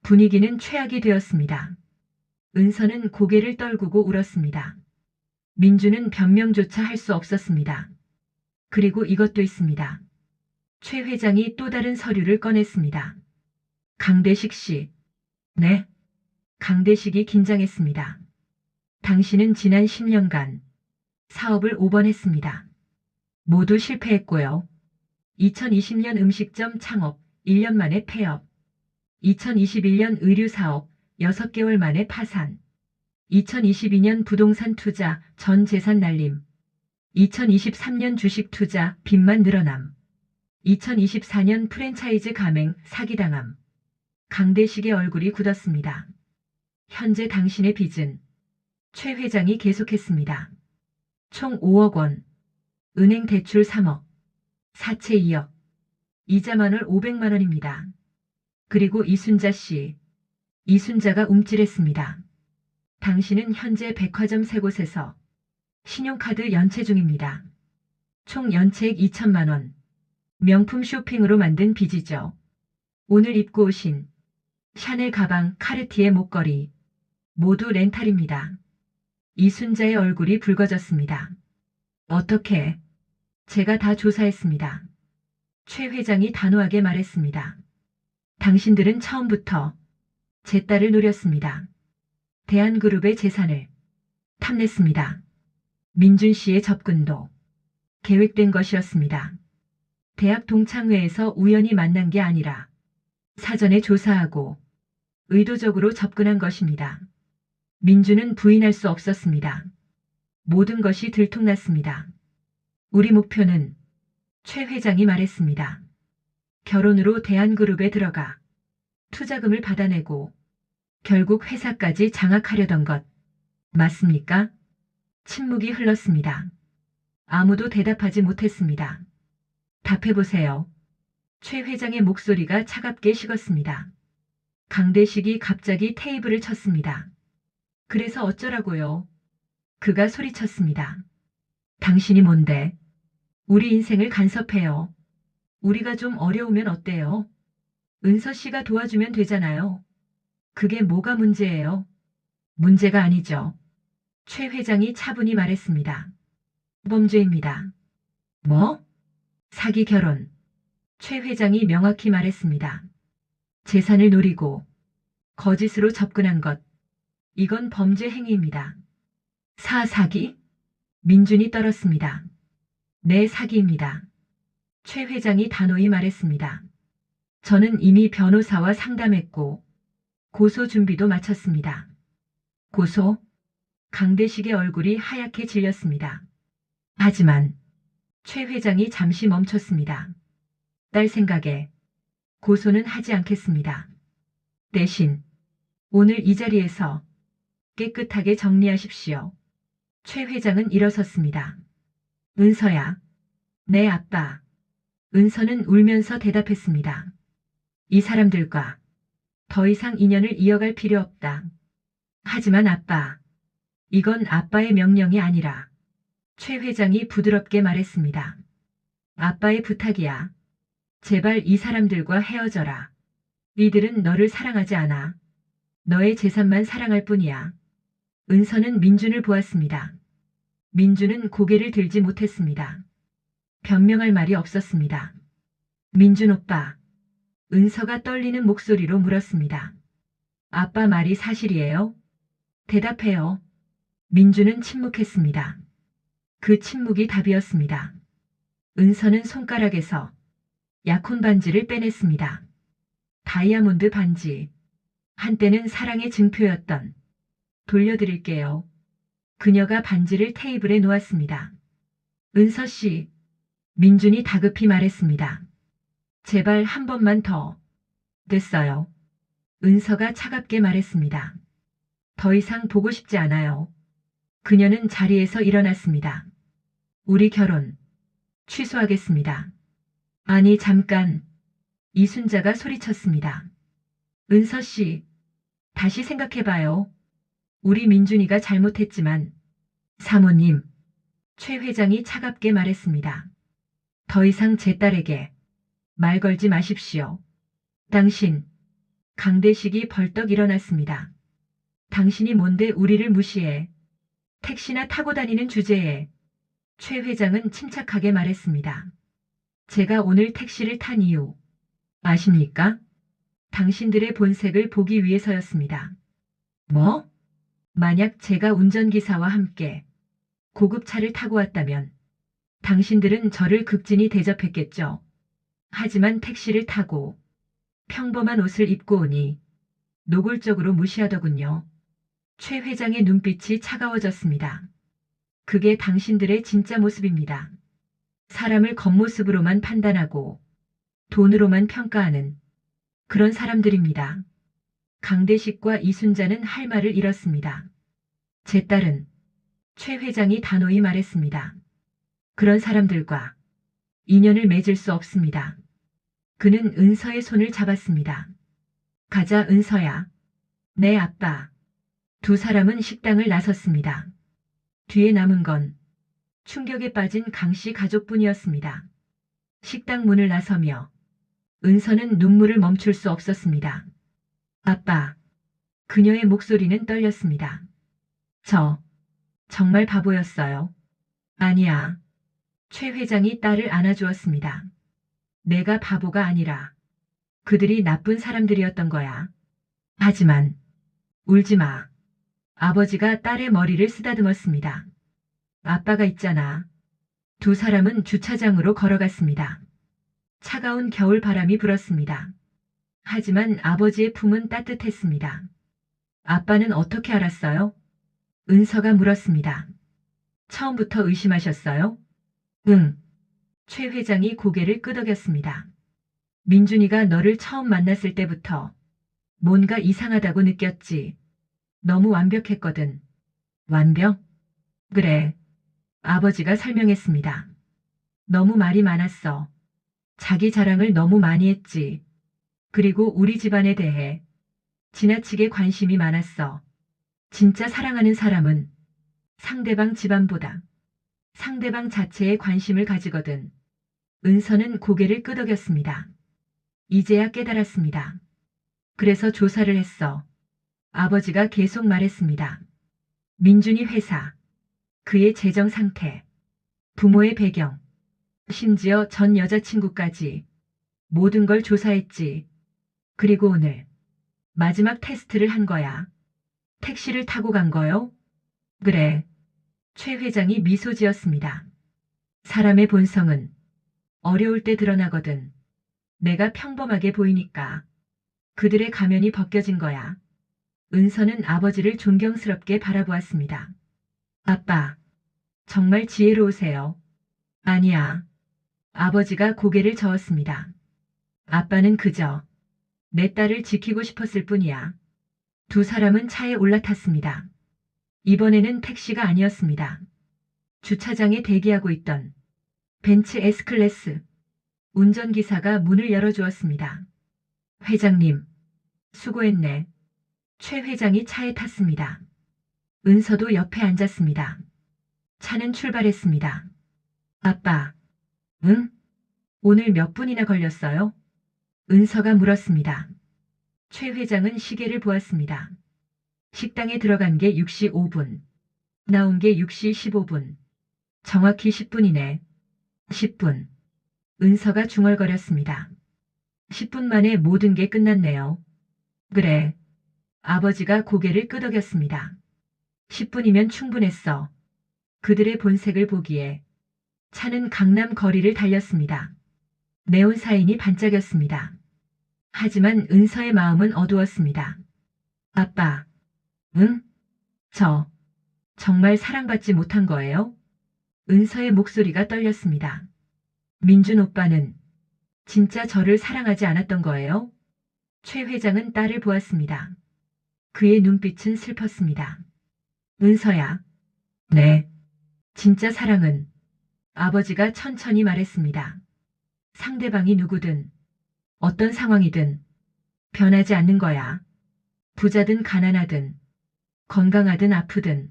분위기는 최악이 되었습니다. 은서는 고개를 떨구고 울었습니다. 민주는 변명조차 할 수 없었습니다. 그리고 이것도 있습니다. 최 회장이 또 다른 서류를 꺼냈습니다. 강대식 씨. 네. 강대식이 긴장했습니다. 당신은 지난 10년간 사업을 5번 했습니다. 모두 실패했고요. 2020년 음식점 창업 1년 만에 폐업. 2021년 의류사업 6개월 만에 파산. 2022년 부동산 투자 전 재산 날림. 2023년 주식 투자 빚만 늘어남. 2024년 프랜차이즈 가맹 사기당함. 강대식의 얼굴이 굳었습니다. 현재 당신의 빚은 최 회장이 계속했습니다. 총 5억 원. 은행 대출 3억. 사채 2억. 이자 만월 500만 원입니다. 그리고 이순자 씨. 이순자가 움찔했습니다. 당신은 현재 백화점 3곳에서 신용카드 연체 중입니다. 총 연체액 2천만 원. 명품 쇼핑으로 만든 빚이죠. 오늘 입고 오신 샤넬 가방, 카르티에 목걸이. 모두 렌탈입니다. 이순자의 얼굴이 붉어졌습니다. 어떻게? 제가 다 조사했습니다. 최 회장이 단호하게 말했습니다. 당신들은 처음부터 제 딸을 노렸습니다. 대한그룹의 재산을 탐냈습니다. 민준 씨의 접근도 계획된 것이었습니다. 대학 동창회에서 우연히 만난 게 아니라 사전에 조사하고 의도적으로 접근한 것입니다. 민주는 부인할 수 없었습니다. 모든 것이 들통났습니다. 우리 목표는 최 회장이 말했습니다. 결혼으로 대한그룹에 들어가 투자금을 받아내고 결국 회사까지 장악하려던 것 맞습니까? 침묵이 흘렀습니다. 아무도 대답하지 못했습니다. 답해보세요. 최 회장의 목소리가 차갑게 식었습니다. 강대식이 갑자기 테이블을 쳤습니다. 그래서 어쩌라고요? 그가 소리쳤습니다. 당신이 뭔데? 우리 인생을 간섭해요. 우리가 좀 어려우면 어때요? 은서 씨가 도와주면 되잖아요. 그게 뭐가 문제예요? 문제가 아니죠. 최 회장이 차분히 말했습니다. 범죄입니다. 뭐? 사기 결혼. 최 회장이 명확히 말했습니다. 재산을 노리고 거짓으로 접근한 것. 이건 범죄 행위입니다. 사기? 민준이 떨었습니다. 네, 사기입니다. 최 회장이 단호히 말했습니다. 저는 이미 변호사와 상담했고 고소 준비도 마쳤습니다. 고소? 강대식의 얼굴이 하얗게 질렸습니다. 하지만 최 회장이 잠시 멈췄습니다. 딸 생각에 고소는 하지 않겠습니다. 대신 오늘 이 자리에서 깨끗하게 정리하십시오. 최 회장은 일어섰습니다. 은서야. 네, 아빠. 은서는 울면서 대답했습니다. 이 사람들과 더 이상 인연을 이어갈 필요 없다. 하지만 아빠, 이건 아빠의 명령이 아니라 최 회장이 부드럽게 말했습니다. 아빠의 부탁이야. 제발 이 사람들과 헤어져라. 이들은 너를 사랑하지 않아. 너의 재산만 사랑할 뿐이야. 은서는 민준을 보았습니다. 민준은 고개를 들지 못했습니다. 변명할 말이 없었습니다. 민준 오빠. 은서가 떨리는 목소리로 물었습니다. 아빠 말이 사실이에요? 대답해요. 민준은 침묵했습니다. 그 침묵이 답이었습니다. 은서는 손가락에서 약혼 반지를 빼냈습니다. 다이아몬드 반지. 한때는 사랑의 증표였던. 돌려드릴게요. 그녀가 반지를 테이블에 놓았습니다. 은서 씨. 민준이 다급히 말했습니다. 제발 한 번만 더. 됐어요. 은서가 차갑게 말했습니다. 더 이상 보고 싶지 않아요. 그녀는 자리에서 일어났습니다. 우리 결혼 취소하겠습니다. 아니 잠깐. 이순자가 소리쳤습니다. 은서 씨, 다시 생각해봐요. 우리 민준이가 잘못했지만 사모님, 최 회장이 차갑게 말했습니다. 더 이상 제 딸에게 말 걸지 마십시오. 당신, 강대식이 벌떡 일어났습니다. 당신이 뭔데 우리를 무시해. 택시나 타고 다니는 주제에. 최 회장은 침착하게 말했습니다. 제가 오늘 택시를 탄 이유 아십니까? 당신들의 본색을 보기 위해서였습니다. 뭐? 만약 제가 운전기사와 함께 고급차를 타고 왔다면 당신들은 저를 극진히 대접했겠죠. 하지만 택시를 타고 평범한 옷을 입고 오니 노골적으로 무시하더군요. 최 회장의 눈빛이 차가워졌습니다. 그게 당신들의 진짜 모습입니다. 사람을 겉모습으로만 판단하고 돈으로만 평가하는 그런 사람들입니다. 강대식과 이순자는 할 말을 잃었습니다. 제 딸은 최 회장이 단호히 말했습니다. 그런 사람들과 인연을 맺을 수 없습니다. 그는 은서의 손을 잡았습니다. 가자 은서야. 네 아빠. 두 사람은 식당을 나섰습니다. 뒤에 남은 건 충격에 빠진 강씨 가족뿐이었습니다. 식당 문을 나서며 은서는 눈물을 멈출 수 없었습니다. 아빠. 그녀의 목소리는 떨렸습니다. 저 정말 바보였어요. 아니야. 최 회장이 딸을 안아주었습니다. 내가 바보가 아니라 그들이 나쁜 사람들이었던 거야. 하지만 울지 마. 아버지가 딸의 머리를 쓰다듬었습니다. 아빠가 있잖아. 두 사람은 주차장으로 걸어갔습니다. 차가운 겨울 바람이 불었습니다. 하지만 아버지의 품은 따뜻했습니다. 아빠는 어떻게 알았어요? 은서가 물었습니다. 처음부터 의심하셨어요? 응. 최 회장이 고개를 끄덕였습니다. 민준이가 너를 처음 만났을 때부터 뭔가 이상하다고 느꼈지. 너무 완벽했거든. 완벽? 그래. 아버지가 설명했습니다. 너무 말이 많았어. 자기 자랑을 너무 많이 했지. 그리고 우리 집안에 대해 지나치게 관심이 많았어. 진짜 사랑하는 사람은 상대방 집안보다 상대방 자체에 관심을 가지거든. 은서는 고개를 끄덕였습니다. 이제야 깨달았습니다. 그래서 조사를 했어. 아버지가 계속 말했습니다. 민준이 회사, 그의 재정 상태, 부모의 배경, 심지어 전 여자친구까지 모든 걸 조사했지. 그리고 오늘 마지막 테스트를 한 거야. 택시를 타고 간 거요? 그래. 최 회장이 미소 지었습니다. 사람의 본성은 어려울 때 드러나거든. 내가 평범하게 보이니까 그들의 가면이 벗겨진 거야. 은서는 아버지를 존경스럽게 바라보았습니다. 아빠, 정말 지혜로우세요. 아니야. 아버지가 고개를 저었습니다. 아빠는 그저 내 딸을 지키고 싶었을 뿐이야. 두 사람은 차에 올라탔습니다. 이번에는 택시가 아니었습니다. 주차장에 대기하고 있던 벤츠 S클래스. 운전기사가 문을 열어주었습니다. 회장님, 수고했네. 최 회장이 차에 탔습니다. 은서도 옆에 앉았습니다. 차는 출발했습니다. 아빠, 응? 오늘 몇 분이나 걸렸어요? 은서가 물었습니다. 최 회장은 시계를 보았습니다. 식당에 들어간 게 6시 5분, 나온 게 6시 15분. 정확히 10분이네. 10분. 은서가 중얼거렸습니다. 10분 만에 모든 게 끝났네요. 그래. 아버지가 고개를 끄덕였습니다. 10분이면 충분했어. 그들의 본색을 보기에 차는 강남 거리를 달렸습니다. 네온 사인이 반짝였습니다. 하지만 은서의 마음은 어두웠습니다. 아빠, 응? 저, 정말 사랑받지 못한 거예요? 은서의 목소리가 떨렸습니다. 민준 오빠는 진짜 저를 사랑하지 않았던 거예요? 최 회장은 딸을 보았습니다. 그의 눈빛은 슬펐습니다. 은서야. 네. 진짜 사랑은 아버지가 천천히 말했습니다. 상대방이 누구든 어떤 상황이든 변하지 않는 거야. 부자든 가난하든 건강하든 아프든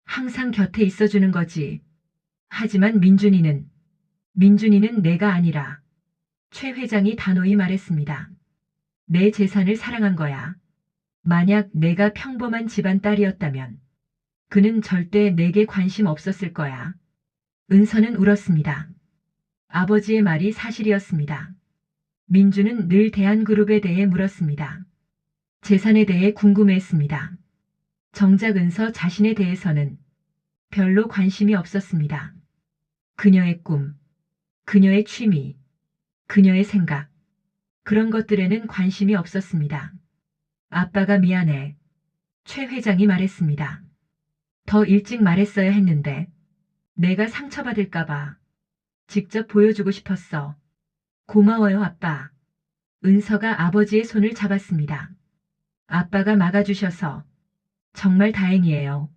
항상 곁에 있어주는 거지. 하지만 민준이는 내가 아니라 최 회장이 단호히 말했습니다. 내 재산을 사랑한 거야. 만약 내가 평범한 집안 딸이었다면 그는 절대 내게 관심 없었을 거야. 은서는 울었습니다. 아버지의 말이 사실이었습니다. 민주는 늘 대한그룹에 대해 물었습니다. 재산에 대해 궁금해했습니다. 정작 은서 자신에 대해서는 별로 관심이 없었습니다. 그녀의 꿈, 그녀의 취미, 그녀의 생각, 그런 것들에는 관심이 없었습니다. 아빠가 미안해. 최 회장이 말했습니다. 더 일찍 말했어야 했는데 내가 상처받을까봐 직접 보여주고 싶었어. 고마워요, 아빠. 은서가 아버지의 손을 잡았습니다. 아빠가 막아주셔서 정말 다행이에요.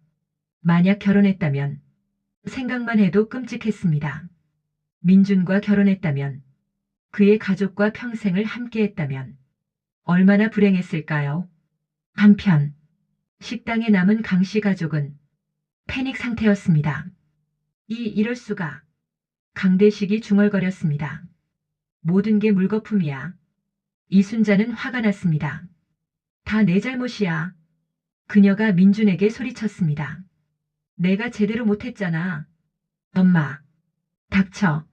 만약 결혼했다면 생각만 해도 끔찍했습니다. 민준과 결혼했다면 그의 가족과 평생을 함께했다면 얼마나 불행했을까요? 한편 식당에 남은 강씨 가족은 패닉 상태였습니다. 이럴 수가. 강대식이 중얼거렸습니다. 모든 게 물거품이야. 이순자는 화가 났습니다. 다 내 잘못이야. 그녀가 민준에게 소리쳤습니다. 내가 제대로 못했잖아. 엄마. 닥쳐.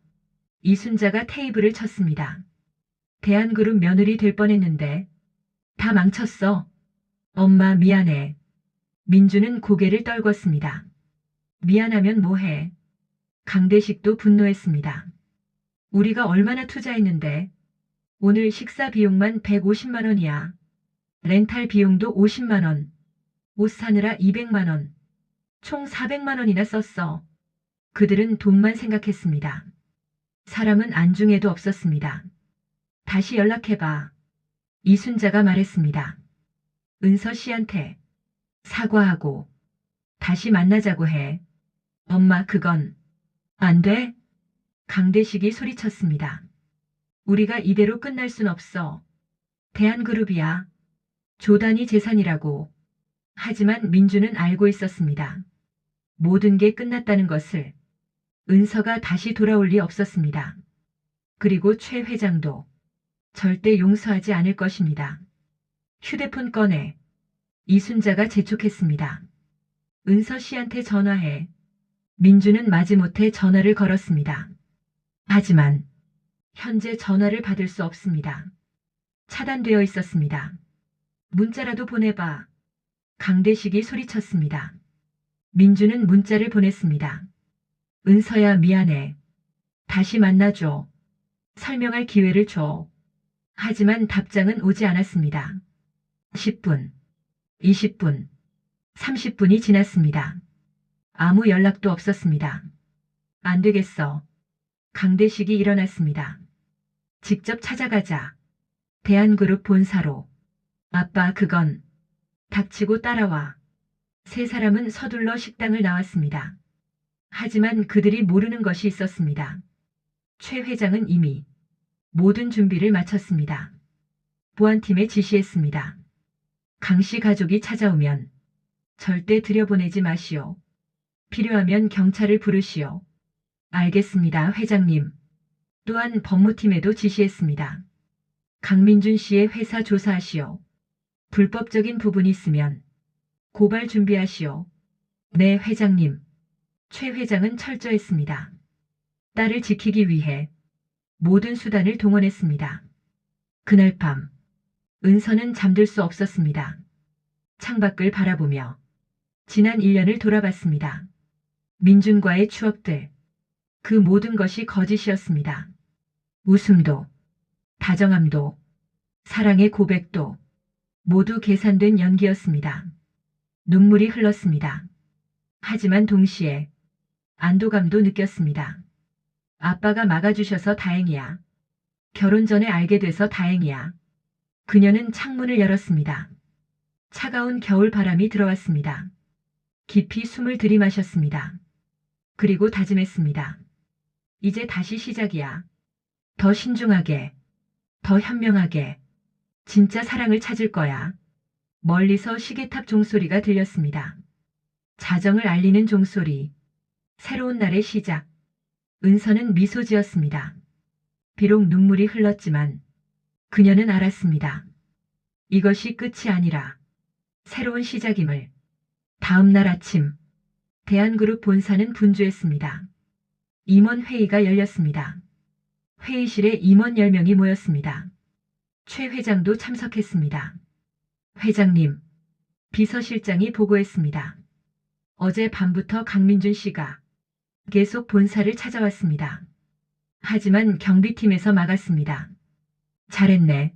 이순자가 테이블을 쳤습니다. 대한그룹 며느리 될 뻔했는데 다 망쳤어. 엄마 미안해. 민주는 고개를 떨궜습니다. 미안하면 뭐해. 강대식도 분노했습니다. 우리가 얼마나 투자했는데 오늘 식사 비용만 150만 원이야. 렌탈 비용도 50만 원. 옷 사느라 200만 원. 총 400만 원이나 썼어. 그들은 돈만 생각했습니다. 사람은 안중에도 없었습니다. 다시 연락해봐. 이순자가 말했습니다. 은서 씨한테 사과하고 다시 만나자고 해. 엄마 그건 안 돼? 강대식이 소리쳤습니다. 우리가 이대로 끝날 순 없어. 대한그룹이야. 조단위 재산이라고. 하지만 민주는 알고 있었습니다. 모든 게 끝났다는 것을. 은서가 다시 돌아올 리 없었습니다. 그리고 최 회장도 절대 용서하지 않을 것입니다. 휴대폰 꺼내. 이순자가 재촉했습니다. 은서 씨한테 전화해. 민주는 마지못해 전화를 걸었습니다. 하지만 현재 전화를 받을 수 없습니다. 차단되어 있었습니다. 문자라도 보내봐. 강대식이 소리쳤습니다. 민주는 문자를 보냈습니다. 은서야 미안해. 다시 만나줘. 설명할 기회를 줘. 하지만 답장은 오지 않았습니다. 10분, 20분, 30분이 지났습니다. 아무 연락도 없었습니다. 안 되겠어. 강대식이 일어났습니다. 직접 찾아가자. 대한그룹 본사로. 아빠 그건. 닥치고 따라와. 세 사람은 서둘러 식당을 나왔습니다. 하지만 그들이 모르는 것이 있었습니다. 최 회장은 이미 모든 준비를 마쳤습니다. 보안팀에 지시했습니다. 강씨 가족이 찾아오면 절대 들여보내지 마시오. 필요하면 경찰을 부르시오. 알겠습니다, 회장님. 또한 법무팀에도 지시했습니다. 강민준 씨의 회사 조사하시오. 불법적인 부분이 있으면 고발 준비하시오. 네, 회장님. 최 회장은 철저했습니다. 딸을 지키기 위해 모든 수단을 동원했습니다. 그날 밤, 은서는 잠들 수 없었습니다. 창밖을 바라보며 지난 1년을 돌아봤습니다. 민준과의 추억들, 그 모든 것이 거짓이었습니다. 웃음도, 다정함도, 사랑의 고백도 모두 계산된 연기였습니다. 눈물이 흘렀습니다. 하지만 동시에 안도감도 느꼈습니다. 아빠가 막아주셔서 다행이야. 결혼 전에 알게 돼서 다행이야. 그녀는 창문을 열었습니다. 차가운 겨울 바람이 들어왔습니다. 깊이 숨을 들이마셨습니다. 그리고 다짐했습니다. 이제 다시 시작이야. 더 신중하게, 더 현명하게, 진짜 사랑을 찾을 거야. 멀리서 시계탑 종소리가 들렸습니다. 자정을 알리는 종소리. 새로운 날의 시작. 은서는 미소 지었습니다. 비록 눈물이 흘렀지만 그녀는 알았습니다. 이것이 끝이 아니라 새로운 시작임을. 다음 날 아침, 대한그룹 본사는 분주했습니다. 임원 회의가 열렸습니다. 회의실에 임원 10명이 모였습니다. 최 회장도 참석했습니다. 회장님, 비서실장이 보고했습니다. 어제 밤부터 강민준 씨가 계속 본사를 찾아왔습니다. 하지만 경비팀에서 막았습니다. 잘했네.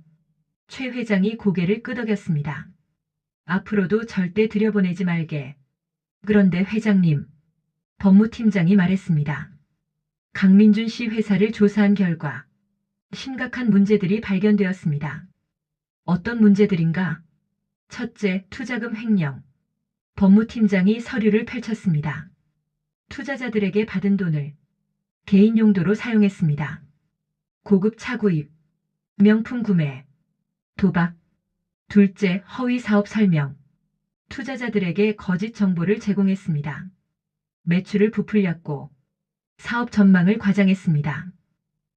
최 회장이 고개를 끄덕였습니다. 앞으로도 절대 들여보내지 말게. 그런데 회장님, 법무팀장이 말했습니다. 강민준 씨 회사를 조사한 결과 심각한 문제들이 발견되었습니다. 어떤 문제들인가? 첫째, 투자금 횡령. 법무팀장이 서류를 펼쳤습니다. 투자자들에게 받은 돈을 개인 용도로 사용했습니다. 고급 차 구입, 명품 구매, 도박. 둘째, 허위 사업 설명. 투자자들에게 거짓 정보를 제공했습니다. 매출을 부풀렸고 사업 전망을 과장했습니다.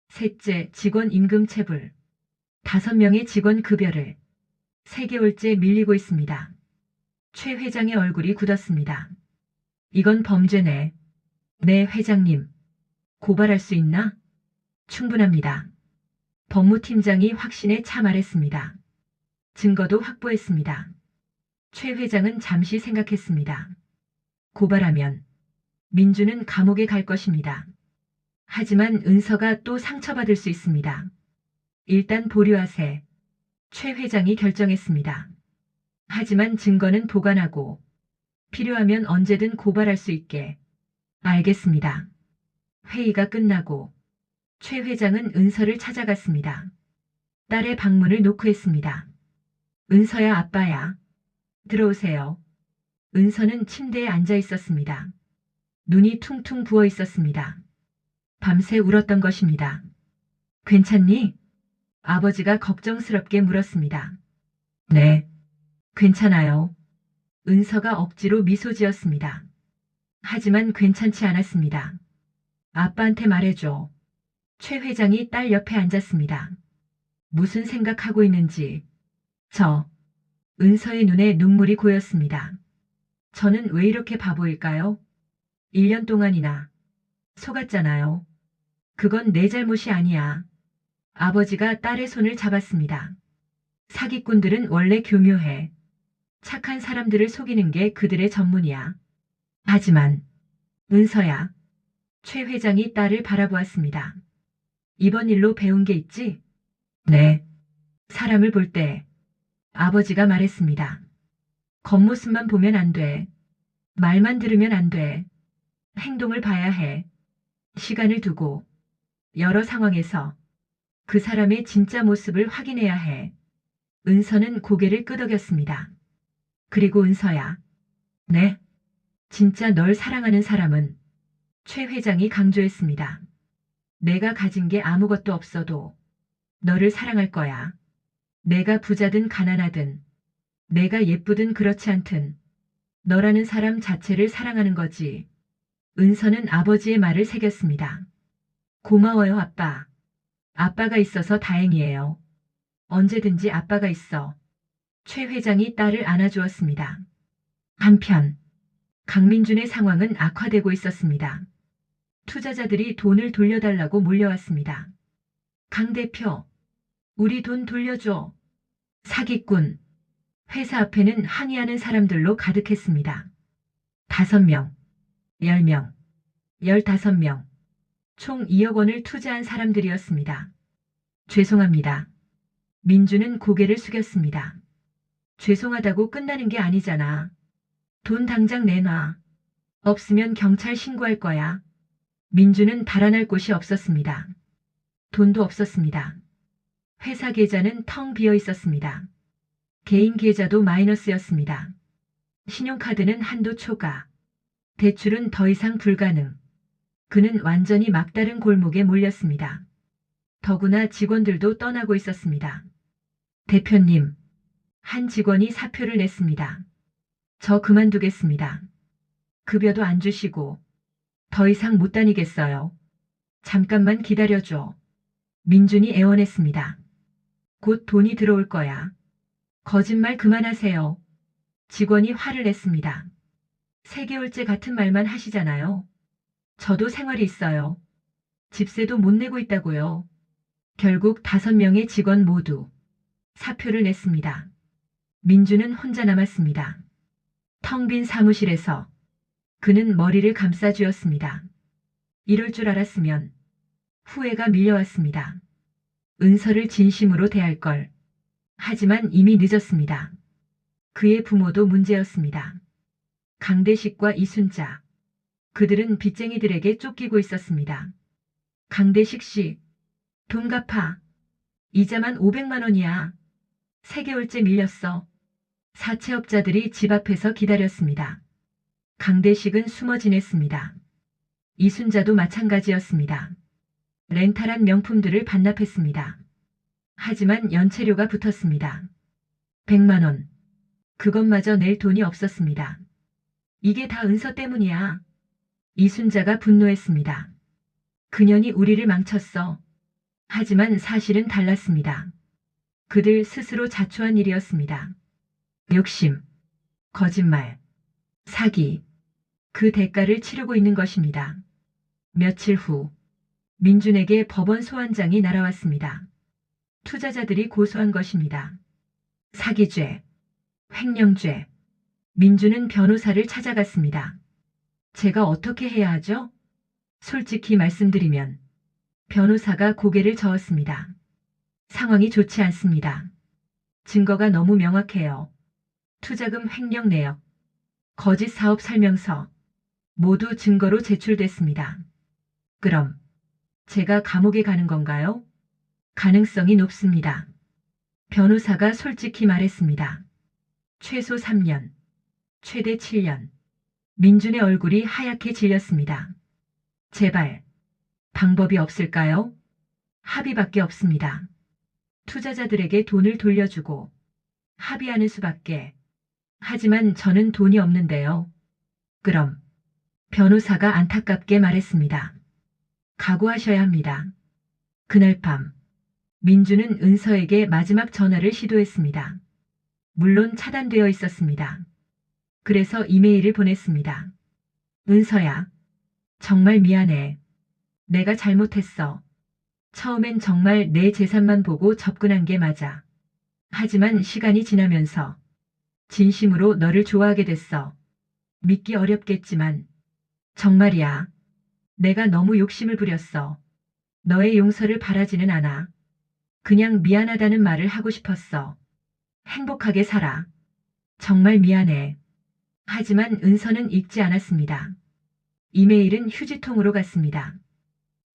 셋째, 직원 임금 체불. 5명의 직원 급여를 3개월째 밀리고 있습니다. 최 회장의 얼굴이 굳었습니다. 이건 범죄네. 네, 회장님. 고발할 수 있나? 충분합니다. 법무팀장이 확신에 차 말했습니다. 증거도 확보했습니다. 최 회장은 잠시 생각했습니다. 고발하면 민주는 감옥에 갈 것입니다. 하지만 은서가 또 상처받을 수 있습니다. 일단 보류하세. 최 회장이 결정했습니다. 하지만 증거는 보관하고 필요하면 언제든 고발할 수 있게. 알겠습니다. 회의가 끝나고 최 회장은 은서를 찾아갔습니다. 딸의 방문을 노크했습니다. 은서야, 아빠야. 들어오세요. 은서는 침대에 앉아 있었습니다. 눈이 퉁퉁 부어 있었습니다. 밤새 울었던 것입니다. 괜찮니? 아버지가 걱정스럽게 물었습니다. 네, 괜찮아요. 은서가 억지로 미소 지었습니다. 하지만 괜찮지 않았습니다. 아빠한테 말해줘. 최 회장이 딸 옆에 앉았습니다. 무슨 생각하고 있는지. 은서의 눈에 눈물이 고였습니다. 저는 왜 이렇게 바보일까요? 1년 동안이나 속았잖아요. 그건 내 잘못이 아니야. 아버지가 딸의 손을 잡았습니다. 사기꾼들은 원래 교묘해. 착한 사람들을 속이는 게 그들의 전문이야. 하지만 은서야. 최 회장이 딸을 바라보았습니다. 이번 일로 배운 게 있지? 네. 사람을 볼 때 아버지가 말했습니다. 겉모습만 보면 안 돼. 말만 들으면 안 돼. 행동을 봐야 해. 시간을 두고 여러 상황에서 그 사람의 진짜 모습을 확인해야 해. 은서는 고개를 끄덕였습니다. 그리고 은서야. 네. 진짜 널 사랑하는 사람은 최 회장이 강조했습니다. 내가 가진 게 아무것도 없어도 너를 사랑할 거야. 내가 부자든 가난하든 내가 예쁘든 그렇지 않든 너라는 사람 자체를 사랑하는 거지. 은서는 아버지의 말을 새겼습니다. 고마워요, 아빠. 아빠가 있어서 다행이에요. 언제든지 아빠가 있어. 최 회장이 딸을 안아주었습니다. 한편 강민준의 상황은 악화되고 있었습니다. 투자자들이 돈을 돌려달라고 몰려왔습니다. 강 대표, 우리 돈 돌려줘. 사기꾼. 회사 앞에는 항의하는 사람들로 가득했습니다. 5명, 10명, 15명. 총 2억 원을 투자한 사람들이었습니다. 죄송합니다. 민주는 고개를 숙였습니다. 죄송하다고 끝나는 게 아니잖아. 돈 당장 내놔. 없으면 경찰 신고할 거야. 민주는 달아날 곳이 없었습니다. 돈도 없었습니다. 회사 계좌는 텅 비어 있었습니다. 개인 계좌도 마이너스였습니다. 신용카드는 한도 초과. 대출은 더 이상 불가능. 그는 완전히 막다른 골목에 몰렸습니다. 더구나 직원들도 떠나고 있었습니다. 대표님, 한 직원이 사표를 냈습니다. 저 그만두겠습니다. 급여도 안 주시고 더 이상 못 다니겠어요. 잠깐만 기다려줘. 민준이 애원했습니다. 곧 돈이 들어올 거야. 거짓말 그만하세요. 직원이 화를 냈습니다. 3개월째 같은 말만 하시잖아요. 저도 생활이 있어요. 집세도 못 내고 있다고요. 결국 5명의 직원 모두 사표를 냈습니다. 민주는 혼자 남았습니다. 텅 빈 사무실에서 그는 머리를 감싸쥐었습니다. 이럴 줄 알았으면 후회가 밀려왔습니다. 은서를 진심으로 대할 걸. 하지만 이미 늦었습니다. 그의 부모도 문제였습니다. 강대식과 이순자. 그들은 빚쟁이들에게 쫓기고 있었습니다. 강대식 씨, 돈 갚아. 이자만 500만 원이야. 3개월째 밀렸어. 사채업자들이 집 앞에서 기다렸습니다. 강대식은 숨어 지냈습니다. 이순자도 마찬가지였습니다. 렌탈한 명품들을 반납했습니다. 하지만 연체료가 붙었습니다. 100만 원. 그것마저 낼 돈이 없었습니다. 이게 다 은서 때문이야. 이순자가 분노했습니다. 그년이 우리를 망쳤어. 하지만 사실은 달랐습니다. 그들 스스로 자초한 일이었습니다. 욕심, 거짓말, 사기. 그 대가를 치르고 있는 것입니다. 며칠 후 민준에게 법원 소환장이 날아왔습니다. 투자자들이 고소한 것입니다. 사기죄, 횡령죄. 민준은 변호사를 찾아갔습니다. 제가 어떻게 해야 하죠? 솔직히 말씀드리면 변호사가 고개를 저었습니다. 상황이 좋지 않습니다. 증거가 너무 명확해요. 투자금 횡령 내역, 거짓 사업 설명서 모두 증거로 제출됐습니다. 그럼 제가 감옥에 가는 건가요? 가능성이 높습니다. 변호사가 솔직히 말했습니다. 최소 3년, 최대 7년. 민준의 얼굴이 하얗게 질렸습니다. 제발, 방법이 없을까요? 합의밖에 없습니다. 투자자들에게 돈을 돌려주고 합의하는 수밖에. 하지만 저는 돈이 없는데요. 그럼 변호사가 안타깝게 말했습니다. 각오하셔야 합니다. 그날 밤 민주는 은서에게 마지막 전화를 시도했습니다. 물론 차단되어 있었습니다. 그래서 이메일을 보냈습니다. 은서야, 정말 미안해. 내가 잘못했어. 처음엔 정말 내 재산만 보고 접근한 게 맞아. 하지만 시간이 지나면서 진심으로 너를 좋아하게 됐어. 믿기 어렵겠지만 정말이야. 내가 너무 욕심을 부렸어. 너의 용서를 바라지는 않아. 그냥 미안하다는 말을 하고 싶었어. 행복하게 살아. 정말 미안해. 하지만 은서는 읽지 않았습니다. 이메일은 휴지통으로 갔습니다.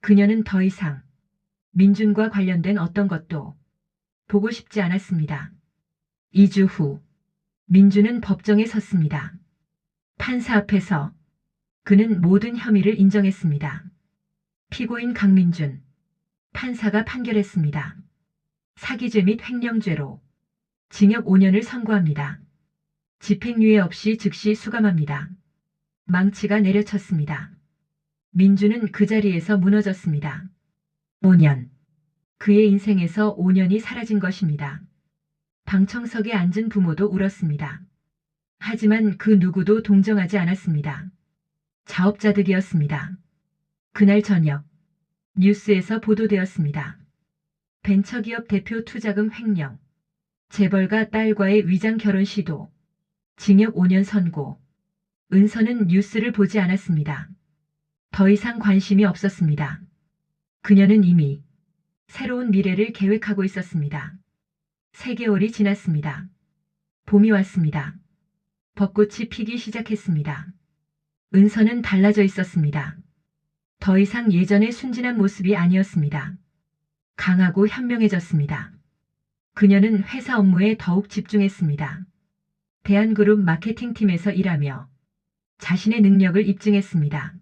그녀는 더 이상 민준과 관련된 어떤 것도 보고 싶지 않았습니다. 2주 후 민준은 법정에 섰습니다. 판사 앞에서 그는 모든 혐의를 인정했습니다. 피고인 강민준. 판사가 판결했습니다. 사기죄 및 횡령죄로 징역 5년을 선고합니다. 집행유예 없이 즉시 수감합니다. 망치가 내려쳤습니다. 민주는 그 자리에서 무너졌습니다. 5년. 그의 인생에서 5년이 사라진 것입니다. 방청석에 앉은 부모도 울었습니다. 하지만 그 누구도 동정하지 않았습니다. 자업자득이었습니다. 그날 저녁 뉴스에서 보도되었습니다. 벤처기업 대표 투자금 횡령, 재벌가 딸과의 위장 결혼 시도, 징역 5년 선고. 은서는 뉴스를 보지 않았습니다. 더 이상 관심이 없었습니다. 그녀는 이미 새로운 미래를 계획하고 있었습니다. 3개월이 지났습니다. 봄이 왔습니다. 벚꽃이 피기 시작했습니다. 은서는 달라져 있었습니다. 더 이상 예전의 순진한 모습이 아니었습니다. 강하고 현명해졌습니다. 그녀는 회사 업무에 더욱 집중했습니다. 대한그룹 마케팅팀에서 일하며 자신의 능력을 입증했습니다.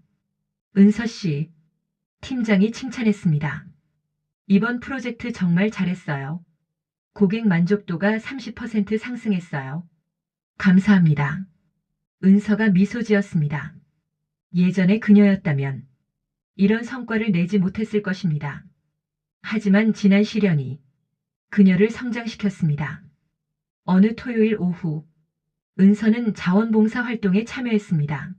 은서 씨, 팀장이 칭찬했습니다. 이번 프로젝트 정말 잘했어요. 고객 만족도가 30% 상승했어요. 감사합니다. 은서가 미소 지었습니다. 예전의 그녀였다면 이런 성과를 내지 못했을 것입니다. 하지만 지난 시련이 그녀를 성장시켰습니다. 어느 토요일 오후, 은서는 자원봉사 활동에 참여했습니다.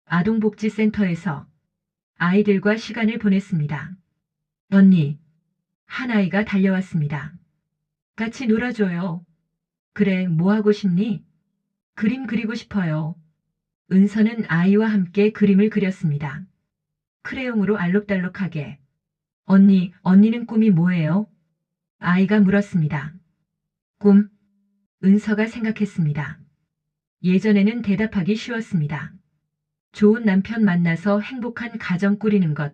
아동복지센터에서 아이들과 시간을 보냈습니다. 언니, 한 아이가 달려왔습니다. 같이 놀아줘요. 그래, 뭐 하고 싶니? 그림 그리고 싶어요. 은서는 아이와 함께 그림을 그렸습니다. 크레용으로 알록달록하게. 언니는 꿈이 뭐예요? 아이가 물었습니다. 꿈? 은서가 생각했습니다. 예전에는 대답하기 쉬웠습니다. 좋은 남편 만나서 행복한 가정 꾸리는 것.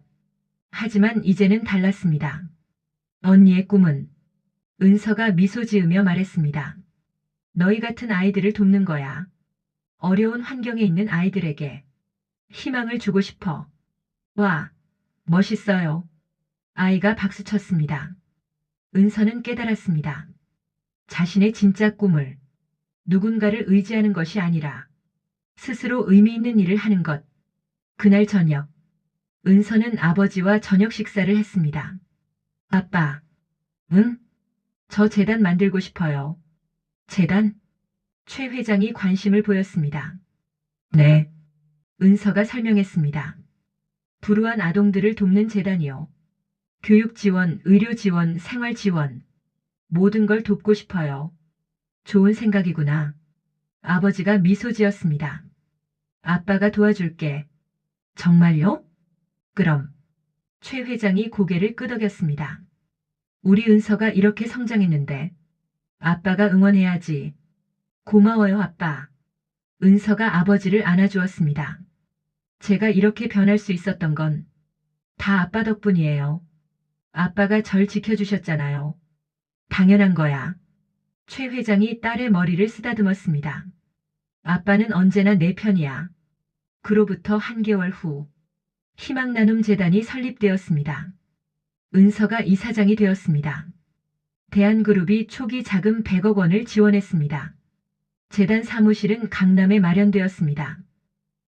하지만 이제는 달랐습니다. 언니의 꿈은? 은서가 미소 지으며 말했습니다. 너희 같은 아이들을 돕는 거야. 어려운 환경에 있는 아이들에게 희망을 주고 싶어. 와, 멋있어요. 아이가 박수쳤습니다. 은서는 깨달았습니다. 자신의 진짜 꿈을 누군가를 의지하는 것이 아니라 스스로 의미 있는 일을 하는 것. 그날 저녁, 은서는 아버지와 저녁 식사를 했습니다. 아빠, 응? 저 재단 만들고 싶어요. 재단? 최 회장이 관심을 보였습니다. 네. 은서가 설명했습니다. 불우한 아동들을 돕는 재단이요. 교육 지원, 의료 지원, 생활 지원. 모든 걸 돕고 싶어요. 좋은 생각이구나. 아버지가 미소 지었습니다. 아빠가 도와줄게. 정말요? 그럼. 최 회장이 고개를 끄덕였습니다. 우리 은서가 이렇게 성장했는데 아빠가 응원해야지. 고마워요, 아빠. 은서가 아버지를 안아주었습니다. 제가 이렇게 변할 수 있었던 건 다 아빠 덕분이에요. 아빠가 절 지켜주셨잖아요. 당연한 거야. 최 회장이 딸의 머리를 쓰다듬었습니다. 아빠는 언제나 내 편이야. 그로부터 한 개월 후, 희망나눔 재단이 설립되었습니다. 은서가 이사장이 되었습니다. 대한그룹이 초기 자금 100억 원을 지원했습니다. 재단 사무실은 강남에 마련되었습니다.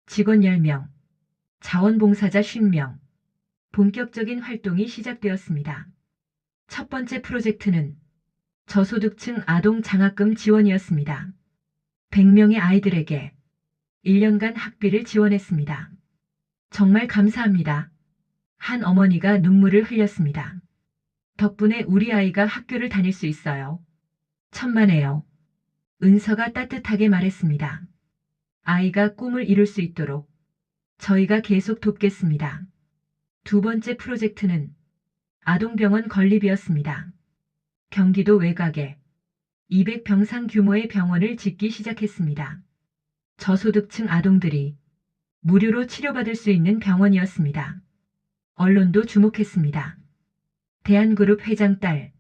직원 10명, 자원봉사자 50명. 본격적인 활동이 시작되었습니다. 첫 번째 프로젝트는 저소득층 아동 장학금 지원이었습니다. 100명의 아이들에게 1년간 학비를 지원했습니다. 정말 감사합니다. 한 어머니가 눈물을 흘렸습니다. 덕분에 우리 아이가 학교를 다닐 수 있어요. 천만에요. 은서가 따뜻하게 말했습니다. 아이가 꿈을 이룰 수 있도록 저희가 계속 돕겠습니다. 두 번째 프로젝트는 아동병원 건립이었습니다. 경기도 외곽에 200병상 규모의 병원을 짓기 시작했습니다. 저소득층 아동들이 무료로 치료받을 수 있는 병원이었습니다. 언론도 주목했습니다. 대한그룹 회장 딸,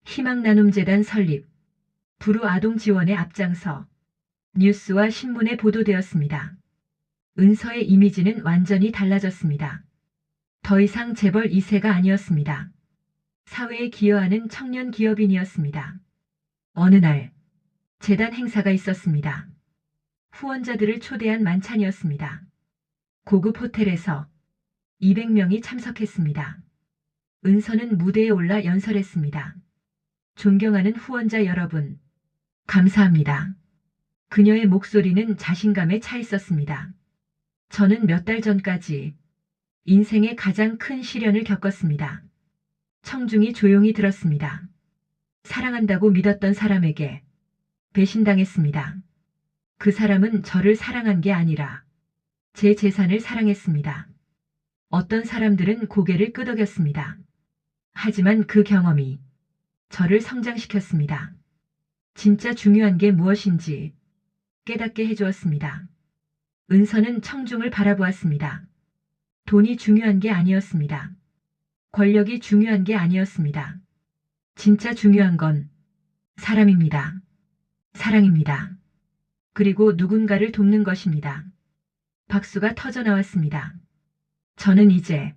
희망나눔재단 설립, 불우 아동 지원에 앞장서 뉴스와 신문에 보도되었습니다. 은서의 이미지는 완전히 달라졌습니다. 더 이상 재벌 2세가 아니었습니다. 사회에 기여하는 청년 기업인이었습니다. 어느 날, 재단 행사가 있었습니다. 후원자들을 초대한 만찬이었습니다. 고급 호텔에서 200명이 참석했습니다. 은서는 무대에 올라 연설했습니다. 존경하는 후원자 여러분, 감사합니다. 그녀의 목소리는 자신감에 차 있었습니다. 저는 몇 달 전까지 인생의 가장 큰 시련을 겪었습니다. 청중이 조용히 들었습니다. 사랑한다고 믿었던 사람에게 배신당했습니다. 그 사람은 저를 사랑한 게 아니라 제 재산을 사랑했습니다. 어떤 사람들은 고개를 끄덕였습니다. 하지만 그 경험이 저를 성장시켰습니다. 진짜 중요한 게 무엇인지 깨닫게 해주었습니다. 은서는 청중을 바라보았습니다. 돈이 중요한 게 아니었습니다. 권력이 중요한 게 아니었습니다. 진짜 중요한 건 사람입니다. 사랑입니다. 그리고 누군가를 돕는 것입니다. 박수가 터져 나왔습니다. 저는 이제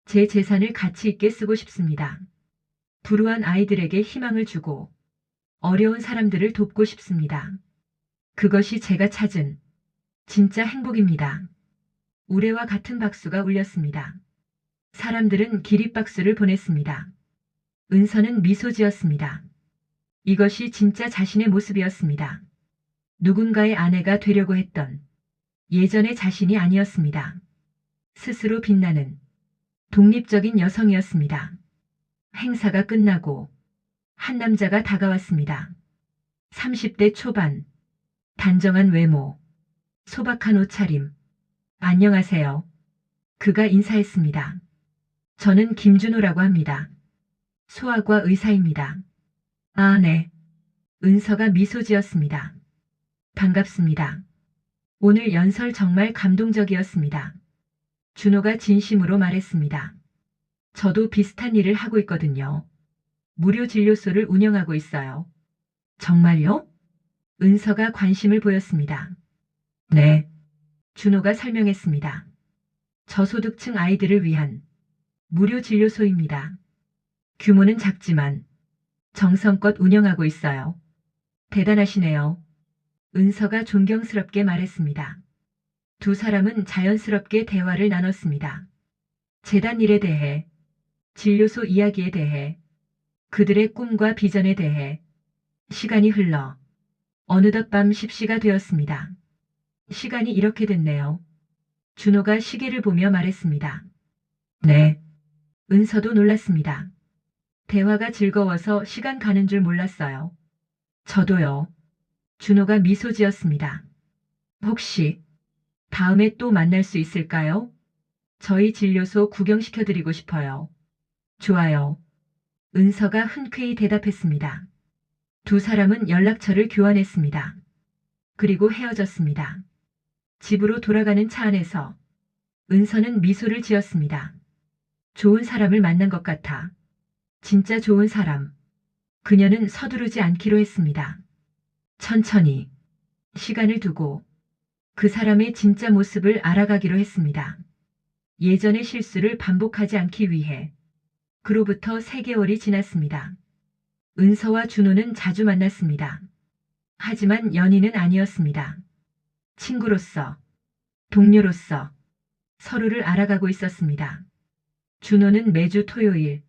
제 재산을 가치 있게 쓰고 싶습니다. 불우한 아이들에게 희망을 주고 어려운 사람들을 돕고 싶습니다. 그것이 제가 찾은 진짜 행복입니다. 우레와 같은 박수가 울렸습니다. 사람들은 기립박수를 보냈습니다. 은서는 미소 지었습니다. 이것이 진짜 자신의 모습이었습니다. 누군가의 아내가 되려고 했던 예전의 자신이 아니었습니다. 스스로 빛나는 독립적인 여성이었습니다. 행사가 끝나고 한 남자가 다가왔습니다. 30대 초반, 단정한 외모, 소박한 옷차림. 안녕하세요. 그가 인사했습니다. 저는 김준호라고 합니다. 소아과 의사입니다. 아, 네. 은서가 미소 지었습니다. 반갑습니다. 오늘 연설 정말 감동적이었습니다. 준호가 진심으로 말했습니다. 저도 비슷한 일을 하고 있거든요. 무료 진료소를 운영하고 있어요. 정말요? 은서가 관심을 보였습니다. 네. 준호가 설명했습니다. 저소득층 아이들을 위한 무료 진료소입니다. 규모는 작지만 정성껏 운영하고 있어요. 대단하시네요. 은서가 존경스럽게 말했습니다. 두 사람은 자연스럽게 대화를 나눴습니다. 재단 일에 대해, 진료소 이야기에 대해, 그들의 꿈과 비전에 대해. 시간이 흘러 어느덧 밤 10시가 되었습니다. 시간이 이렇게 됐네요. 준호가 시계를 보며 말했습니다. 네. 은서도 놀랐습니다. 대화가 즐거워서 시간 가는 줄 몰랐어요. 저도요. 준호가 미소 지었습니다. 혹시 다음에 또 만날 수 있을까요? 저희 진료소 구경시켜드리고 싶어요. 좋아요. 은서가 흔쾌히 대답했습니다. 두 사람은 연락처를 교환했습니다. 그리고 헤어졌습니다. 집으로 돌아가는 차 안에서 은서는 미소를 지었습니다. 좋은 사람을 만난 것 같아. 진짜 좋은 사람. 그녀는 서두르지 않기로 했습니다. 천천히 시간을 두고 그 사람의 진짜 모습을 알아가기로 했습니다. 예전의 실수를 반복하지 않기 위해. 그로부터 3개월이 지났습니다. 은서와 준호는 자주 만났습니다. 하지만 연인은 아니었습니다. 친구로서, 동료로서 서로를 알아가고 있었습니다. 준호는 매주 토요일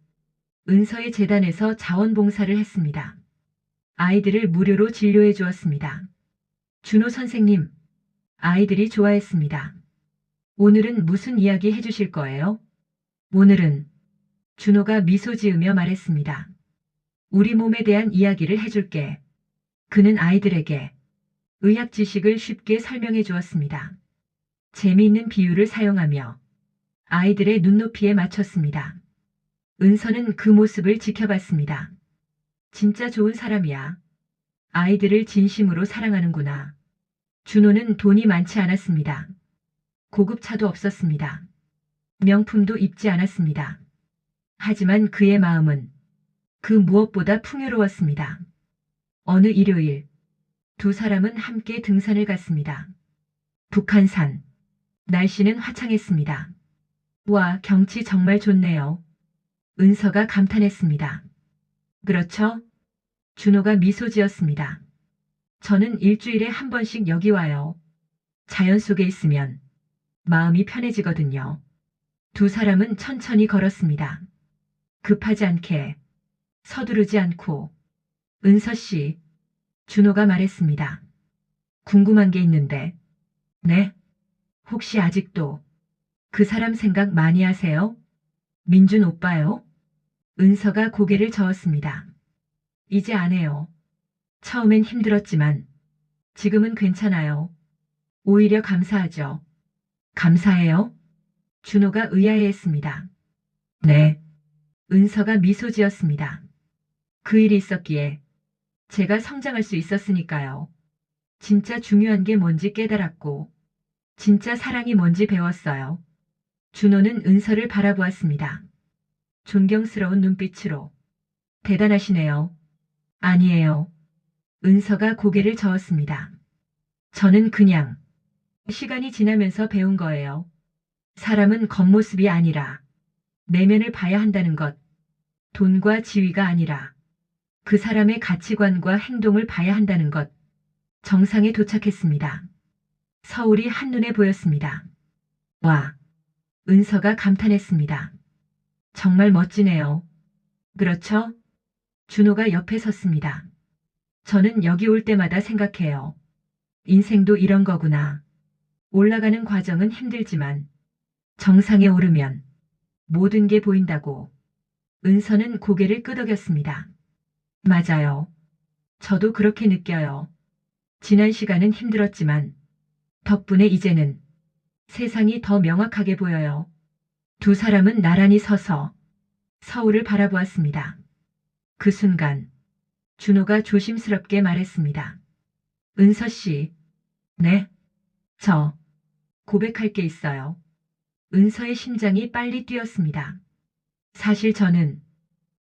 은서의 재단에서 자원봉사를 했습니다. 아이들을 무료로 진료해 주었습니다. 준호 선생님, 아이들이 좋아했습니다. 오늘은 무슨 이야기 해주실 거예요? 오늘은 준호가 미소 지으며 말했습니다. 우리 몸에 대한 이야기를 해줄게. 그는 아이들에게 의학 지식을 쉽게 설명해 주었습니다. 재미있는 비유를 사용하며 아이들의 눈높이에 맞췄습니다. 은서는 그 모습을 지켜봤습니다. 진짜 좋은 사람이야. 아이들을 진심으로 사랑하는구나. 준호는 돈이 많지 않았습니다. 고급차도 없었습니다. 명품도 입지 않았습니다. 하지만 그의 마음은 그 무엇보다 풍요로웠습니다. 어느 일요일, 두 사람은 함께 등산을 갔습니다. 북한산. 날씨는 화창했습니다. 와, 경치 정말 좋네요. 은서가 감탄했습니다. 그렇죠? 준호가 미소 지었습니다. 저는 일주일에 한 번씩 여기 와요. 자연 속에 있으면 마음이 편해지거든요. 두 사람은 천천히 걸었습니다. 급하지 않게, 서두르지 않고. 은서 씨, 준호가 말했습니다. 궁금한 게 있는데. 네? 혹시 아직도 그 사람 생각 많이 하세요? 민준 오빠요? 은서가 고개를 저었습니다. 이제 안 해요. 처음엔 힘들었지만 지금은 괜찮아요. 오히려 감사하죠. 감사해요? 준호가 의아해했습니다. 네. 은서가 미소 지었습니다. 그 일이 있었기에 제가 성장할 수 있었으니까요. 진짜 중요한 게 뭔지 깨달았고, 진짜 사랑이 뭔지 배웠어요. 준호는 은서를 바라보았습니다. 존경스러운 눈빛으로. 대단하시네요. 아니에요. 은서가 고개를 저었습니다. 저는 그냥 시간이 지나면서 배운 거예요. 사람은 겉모습이 아니라 내면을 봐야 한다는 것. 돈과 지위가 아니라 그 사람의 가치관과 행동을 봐야 한다는 것. 정상에 도착했습니다. 서울이 한눈에 보였습니다. 와, 은서가 감탄했습니다. 정말 멋지네요. 그렇죠? 준호가 옆에 섰습니다. 저는 여기 올 때마다 생각해요. 인생도 이런 거구나. 올라가는 과정은 힘들지만 정상에 오르면 모든 게 보인다고. 은서는 고개를 끄덕였습니다. 맞아요. 저도 그렇게 느껴요. 지난 시간은 힘들었지만 덕분에 이제는 세상이 더 명확하게 보여요. 두 사람은 나란히 서서 서울을 바라보았습니다. 그 순간 준호가 조심스럽게 말했습니다. 은서 씨. 네? 저 고백할 게 있어요. 은서의 심장이 빨리 뛰었습니다. 사실 저는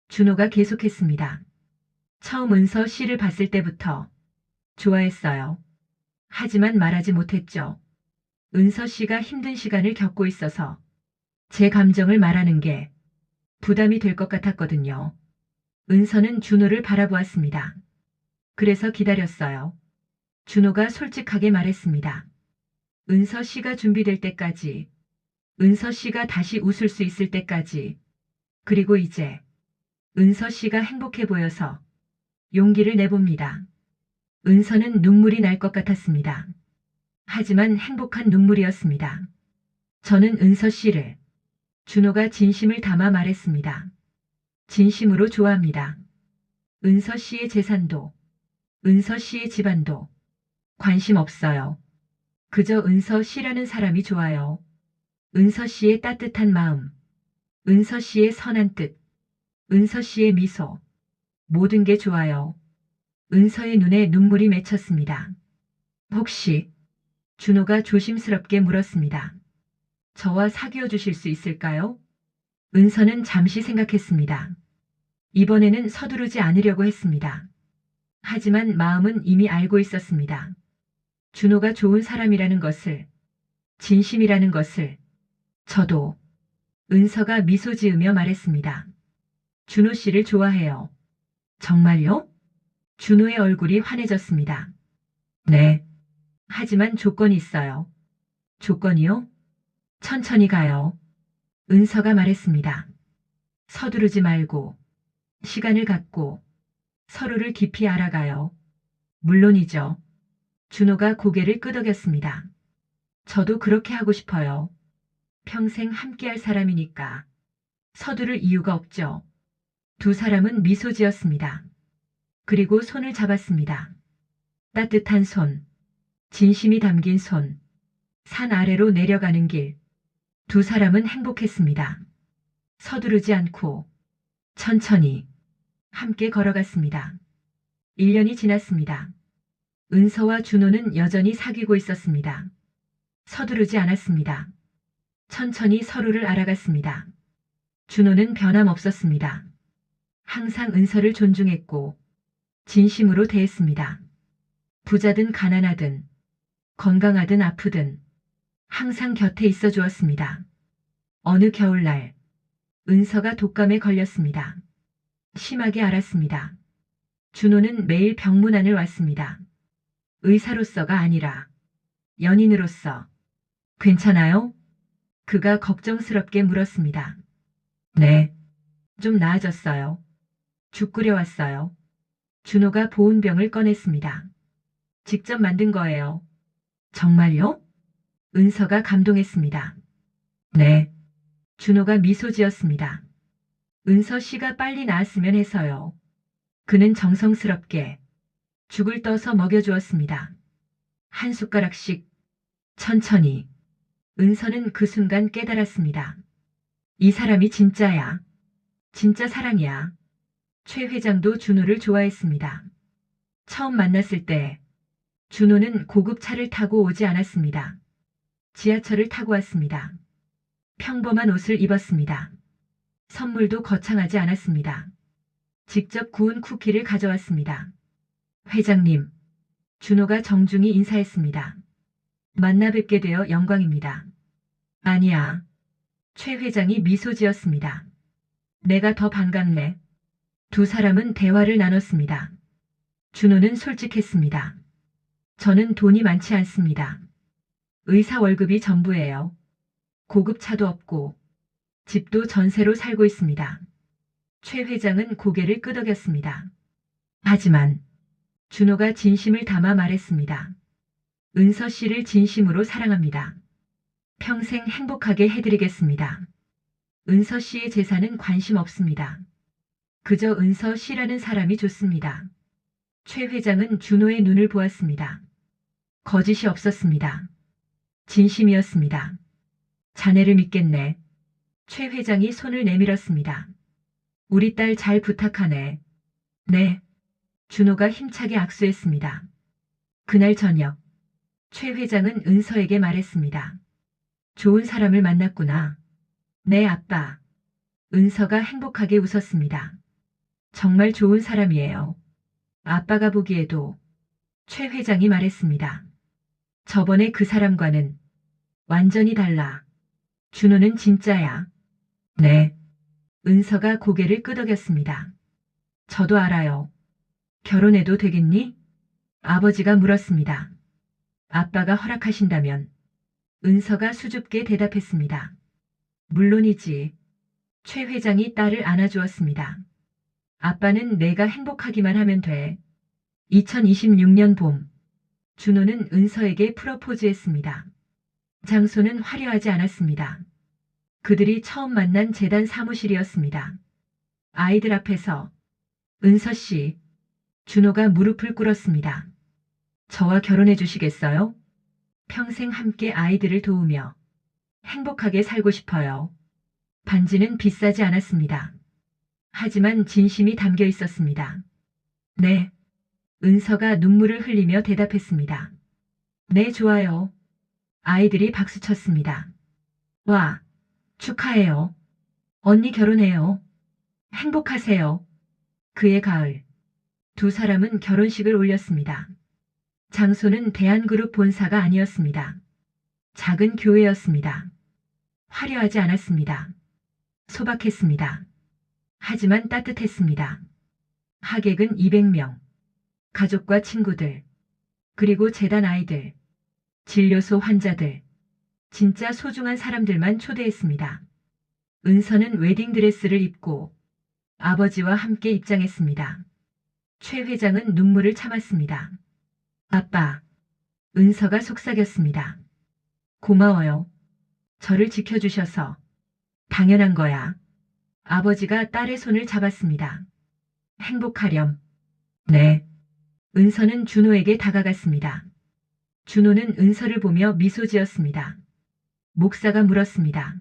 준호가 계속했습니다. 처음 은서 씨를 봤을 때부터 좋아했어요. 하지만 말하지 못했죠. 은서 씨가 힘든 시간을 겪고 있어서 제 감정을 말하는 게 부담이 될 것 같았거든요. 은서는 준호를 바라보았습니다. 그래서 기다렸어요. 준호가 솔직하게 말했습니다. 은서 씨가 준비될 때까지, 은서 씨가 다시 웃을 수 있을 때까지, 그리고 이제 은서 씨가 행복해 보여서 용기를 내봅니다. 은서는 눈물이 날 것 같았습니다. 하지만 행복한 눈물이었습니다. 저는 은서 씨를, 준호가 진심을 담아 말했습니다. 진심으로 좋아합니다. 은서 씨의 재산도, 은서 씨의 집안도 관심 없어요. 그저 은서 씨라는 사람이 좋아요. 은서 씨의 따뜻한 마음, 은서 씨의 선한 뜻, 은서 씨의 미소, 모든 게 좋아요. 은서의 눈에 눈물이 맺혔습니다. 혹시 준호가 조심스럽게 물었습니다. 저와 사귀어 주실 수 있을까요? 은서는 잠시 생각했습니다. 이번에는 서두르지 않으려고 했습니다. 하지만 마음은 이미 알고 있었습니다. 준호가 좋은 사람이라는 것을, 진심이라는 것을. 저도. 은서가 미소 지으며 말했습니다. 준호 씨를 좋아해요. 정말요? 준호의 얼굴이 환해졌습니다. 네. 하지만 조건이 있어요. 조건이요? 천천히 가요. 은서가 말했습니다. 서두르지 말고, 시간을 갖고, 서로를 깊이 알아가요. 물론이죠. 준호가 고개를 끄덕였습니다. 저도 그렇게 하고 싶어요. 평생 함께할 사람이니까. 서두를 이유가 없죠. 두 사람은 미소 지었습니다. 그리고 손을 잡았습니다. 따뜻한 손, 진심이 담긴 손, 산 아래로 내려가는 길. 두 사람은 행복했습니다. 서두르지 않고, 천천히, 함께 걸어갔습니다. 1년이 지났습니다. 은서와 준호는 여전히 사귀고 있었습니다. 서두르지 않았습니다. 천천히 서로를 알아갔습니다. 준호는 변함없었습니다. 항상 은서를 존중했고 진심으로 대했습니다. 부자든 가난하든 건강하든 아프든 항상 곁에 있어 주었습니다. 어느 겨울날 은서가 독감에 걸렸습니다. 심하게 앓았습니다. 준호는 매일 병문안을 왔습니다. 의사로서가 아니라 연인으로서. 괜찮아요? 그가 걱정스럽게 물었습니다. 네. 좀 나아졌어요. 죽 끓여왔어요. 준호가 보온병을 꺼냈습니다. 직접 만든 거예요. 정말요? 은서가 감동했습니다. 네. 준호가 미소 지었습니다. 은서 씨가 빨리 나았으면 해서요. 그는 정성스럽게 죽을 떠서 먹여주었습니다. 한 숟가락씩 천천히. 은서는 그 순간 깨달았습니다. 이 사람이 진짜야. 진짜 사랑이야. 최 회장도 준호를 좋아했습니다. 처음 만났을 때 준호는 고급 차를 타고 오지 않았습니다. 지하철을 타고 왔습니다. 평범한 옷을 입었습니다. 선물도 거창하지 않았습니다. 직접 구운 쿠키를 가져왔습니다. 회장님, 준호가 정중히 인사했습니다. 만나 뵙게 되어 영광입니다. 아니야. 최 회장이 미소 지었습니다. 내가 더 반갑네. 두 사람은 대화를 나눴습니다. 준호는 솔직했습니다. 저는 돈이 많지 않습니다. 의사 월급이 전부예요. 고급 차도 없고 집도 전세로 살고 있습니다. 최 회장은 고개를 끄덕였습니다. 하지만 준호가 진심을 담아 말했습니다. 은서 씨를 진심으로 사랑합니다. 평생 행복하게 해드리겠습니다. 은서 씨의 재산은 관심 없습니다. 그저 은서 씨라는 사람이 좋습니다. 최 회장은 준호의 눈을 보았습니다. 거짓이 없었습니다. 진심이었습니다. 자네를 믿겠네. 최 회장이 손을 내밀었습니다. 우리 딸 잘 부탁하네. 네. 준호가 힘차게 악수했습니다. 그날 저녁, 최 회장은 은서에게 말했습니다. 좋은 사람을 만났구나. 네, 아빠. 은서가 행복하게 웃었습니다. 정말 좋은 사람이에요. 아빠가 보기에도. 최 회장이 말했습니다. 저번에 그 사람과는 완전히 달라. 준호는 진짜야. 네. 은서가 고개를 끄덕였습니다. 저도 알아요. 결혼해도 되겠니? 아버지가 물었습니다. 아빠가 허락하신다면. 은서가 수줍게 대답했습니다. 물론이지. 최 회장이 딸을 안아주었습니다. 아빠는 내가 행복하기만 하면 돼. 2026년 봄, 준호는 은서에게 프로포즈했습니다. 장소는 화려하지 않았습니다. 그들이 처음 만난 재단 사무실이었습니다. 아이들 앞에서 은서 씨, 준호가 무릎을 꿇었습니다. 저와 결혼해 주시겠어요? 평생 함께 아이들을 도우며 행복하게 살고 싶어요. 반지는 비싸지 않았습니다. 하지만 진심이 담겨 있었습니다. 네. 은서가 눈물을 흘리며 대답했습니다. 네, 좋아요. 아이들이 박수쳤습니다. 와, 축하해요. 언니 결혼해요. 행복하세요. 그의 가을. 두 사람은 결혼식을 올렸습니다. 장소는 대한그룹 본사가 아니었습니다. 작은 교회였습니다. 화려하지 않았습니다. 소박했습니다. 하지만 따뜻했습니다. 하객은 200명. 가족과 친구들. 그리고 재단 아이들. 진료소 환자들. 진짜 소중한 사람들만 초대했습니다. 은서는 웨딩드레스를 입고 아버지와 함께 입장했습니다. 최 회장은 눈물을 참았습니다. 아빠. 은서가 속삭였습니다. 고마워요. 저를 지켜주셔서. 당연한 거야. 아버지가 딸의 손을 잡았습니다. 행복하렴. 네. 은서는 준호에게 다가갔습니다. 준호는 은서를 보며 미소 지었습니다. 목사가 물었습니다.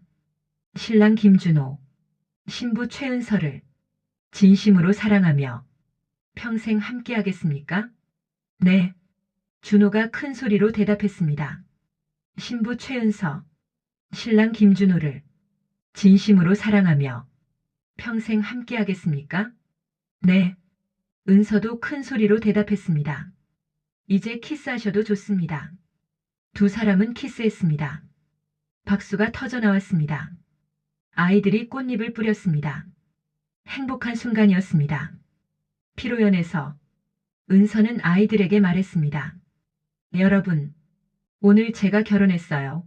신랑 김준호, 신부 최은서를 진심으로 사랑하며 평생 함께하겠습니까? 네. 준호가 큰 소리로 대답했습니다. 신부 최은서, 신랑 김준호를 진심으로 사랑하며 평생 함께하겠습니까? 네. 은서도 큰 소리로 대답했습니다. 이제 키스하셔도 좋습니다. 두 사람은 키스했습니다. 박수가 터져 나왔습니다. 아이들이 꽃잎을 뿌렸습니다. 행복한 순간이었습니다. 피로연에서 은서는 아이들에게 말했습니다. 여러분, 오늘 제가 결혼했어요.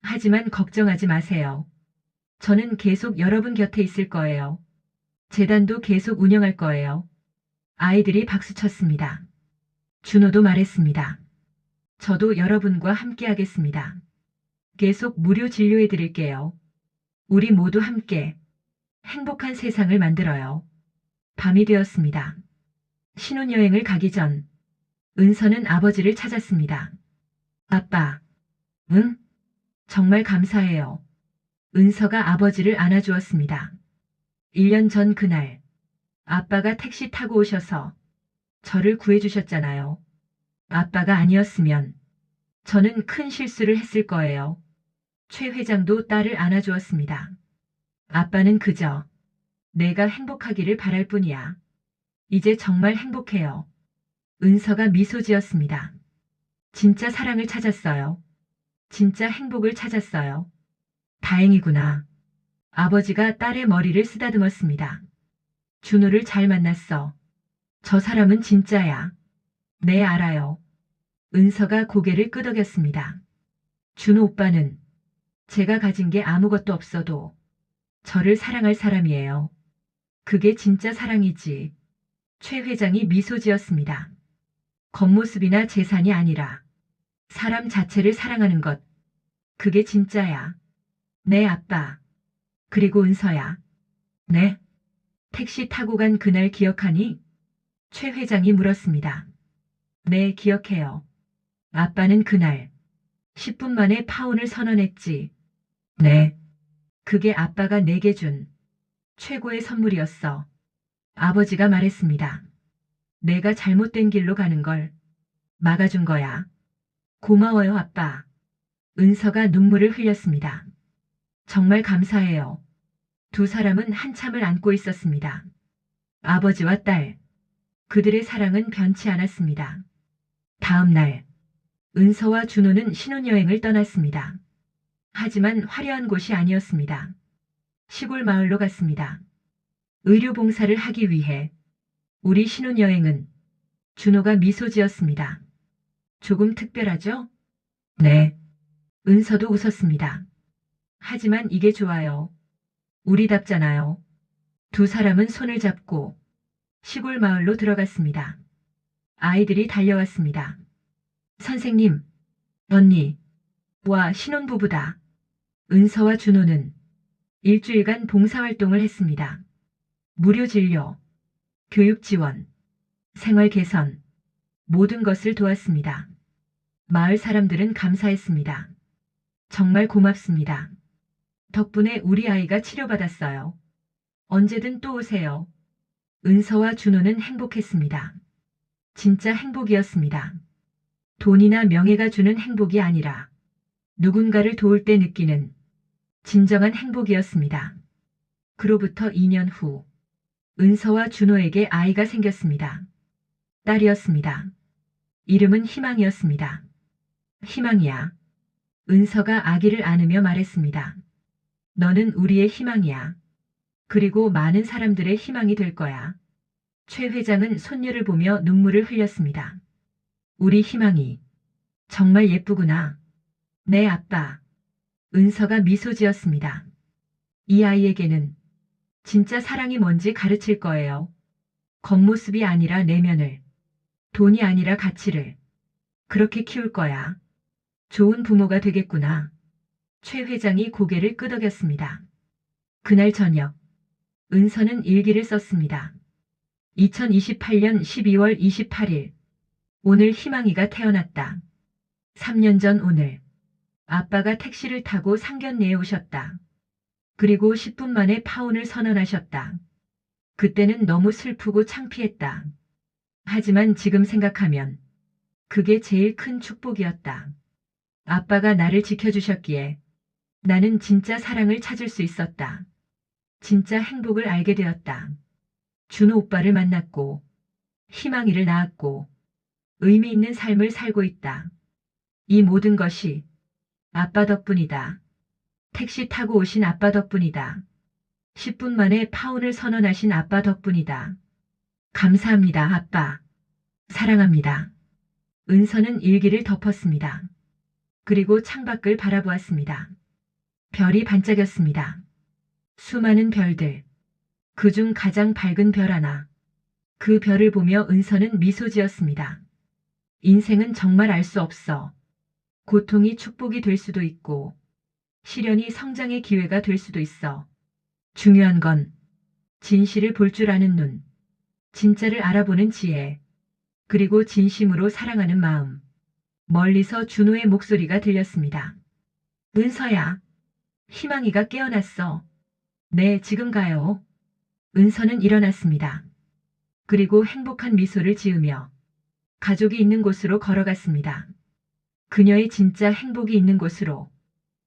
하지만 걱정하지 마세요. 저는 계속 여러분 곁에 있을 거예요. 재단도 계속 운영할 거예요. 아이들이 박수쳤습니다. 준호도 말했습니다. 저도 여러분과 함께 하겠습니다. 계속 무료 진료해 드릴게요. 우리 모두 함께 행복한 세상을 만들어요. 밤이 되었습니다. 신혼여행을 가기 전 은서는 아버지를 찾았습니다. 아빠, 응? 정말 감사해요. 은서가 아버지를 안아주었습니다. 1년 전 그날, 아빠가 택시 타고 오셔서 저를 구해주셨잖아요. 아빠가 아니었으면 저는 큰 실수를 했을 거예요. 최 회장도 딸을 안아주었습니다. 아빠는 그저 내가 행복하기를 바랄 뿐이야. 이제 정말 행복해요. 은서가 미소 지었습니다. 진짜 사랑을 찾았어요. 진짜 행복을 찾았어요. 다행이구나. 아버지가 딸의 머리를 쓰다듬었습니다. 준호를 잘 만났어. 저 사람은 진짜야. 네, 알아요. 은서가 고개를 끄덕였습니다. 준호 오빠는 제가 가진 게 아무것도 없어도 저를 사랑할 사람이에요. 그게 진짜 사랑이지. 최 회장이 미소 지었습니다. 겉모습이나 재산이 아니라 사람 자체를 사랑하는 것. 그게 진짜야. 네, 아빠. 그리고 은서야. 네. 택시 타고 간 그날 기억하니? 최 회장이 물었습니다. 네, 기억해요. 아빠는 그날 10분 만에 파혼을 선언했지. 네. 그게 아빠가 내게 준 최고의 선물이었어. 아버지가 말했습니다. 내가 잘못된 길로 가는 걸 막아준 거야. 고마워요, 아빠. 은서가 눈물을 흘렸습니다. 정말 감사해요. 두 사람은 한참을 안고 있었습니다. 아버지와 딸. 그들의 사랑은 변치 않았습니다. 다음 날, 은서와 준호는 신혼여행을 떠났습니다. 하지만 화려한 곳이 아니었습니다. 시골 마을로 갔습니다. 의료봉사를 하기 위해 우리 신혼여행은 준호가 미소 지었습니다. 조금 특별하죠? 네. 은서도 웃었습니다. 하지만 이게 좋아요. 우리답잖아요. 두 사람은 손을 잡고 시골 마을로 들어갔습니다. 아이들이 달려왔습니다. 선생님, 언니, 와 신혼부부다. 은서와 준호는 일주일간 봉사활동을 했습니다. 무료 진료, 교육 지원, 생활 개선, 모든 것을 도왔습니다. 마을 사람들은 감사했습니다. 정말 고맙습니다. 덕분에 우리 아이가 치료받았어요. 언제든 또 오세요. 은서와 준호는 행복했습니다. 진짜 행복이었습니다. 돈이나 명예가 주는 행복이 아니라 누군가를 도울 때 느끼는 진정한 행복이었습니다. 그로부터 2년 후, 은서와 준호에게 아이가 생겼습니다. 딸이었습니다. 이름은 희망이었습니다. 희망이야. 은서가 아기를 안으며 말했습니다. 너는 우리의 희망이야. 그리고 많은 사람들의 희망이 될 거야. 최 회장은 손녀를 보며 눈물을 흘렸습니다. 우리 희망이 정말 예쁘구나. 네, 아빠. 은서가 미소 지었습니다. 이 아이에게는 진짜 사랑이 뭔지 가르칠 거예요. 겉모습이 아니라 내면을, 돈이 아니라 가치를. 그렇게 키울 거야. 좋은 부모가 되겠구나. 최 회장이 고개를 끄덕였습니다. 그날 저녁, 은서는 일기를 썼습니다. 2028년 12월 28일. 오늘 희망이가 태어났다. 3년 전 오늘. 아빠가 택시를 타고 상견례에 오셨다. 그리고 10분 만에 파혼을 선언하셨다. 그때는 너무 슬프고 창피했다. 하지만 지금 생각하면 그게 제일 큰 축복이었다. 아빠가 나를 지켜주셨기에 나는 진짜 사랑을 찾을 수 있었다. 진짜 행복을 알게 되었다. 준호 오빠를 만났고 희망이를 낳았고 의미 있는 삶을 살고 있다. 이 모든 것이 아빠 덕분이다. 택시 타고 오신 아빠 덕분이다. 10분 만에 파혼을 선언하신 아빠 덕분이다. 감사합니다, 아빠. 사랑합니다. 은서는 일기를 덮었습니다. 그리고 창밖을 바라보았습니다. 별이 반짝였습니다. 수많은 별들. 그중 가장 밝은 별 하나. 그 별을 보며 은서는 미소 지었습니다. 인생은 정말 알 수 없어. 고통이 축복이 될 수도 있고, 시련이 성장의 기회가 될 수도 있어. 중요한 건 진실을 볼 줄 아는 눈, 진짜를 알아보는 지혜, 그리고 진심으로 사랑하는 마음. 멀리서 준호의 목소리가 들렸습니다. 은서야, 희망이가 깨어났어. 네, 지금 가요. 은서는 일어났습니다. 그리고 행복한 미소를 지으며 가족이 있는 곳으로 걸어갔습니다. 그녀의 진짜 행복이 있는 곳으로.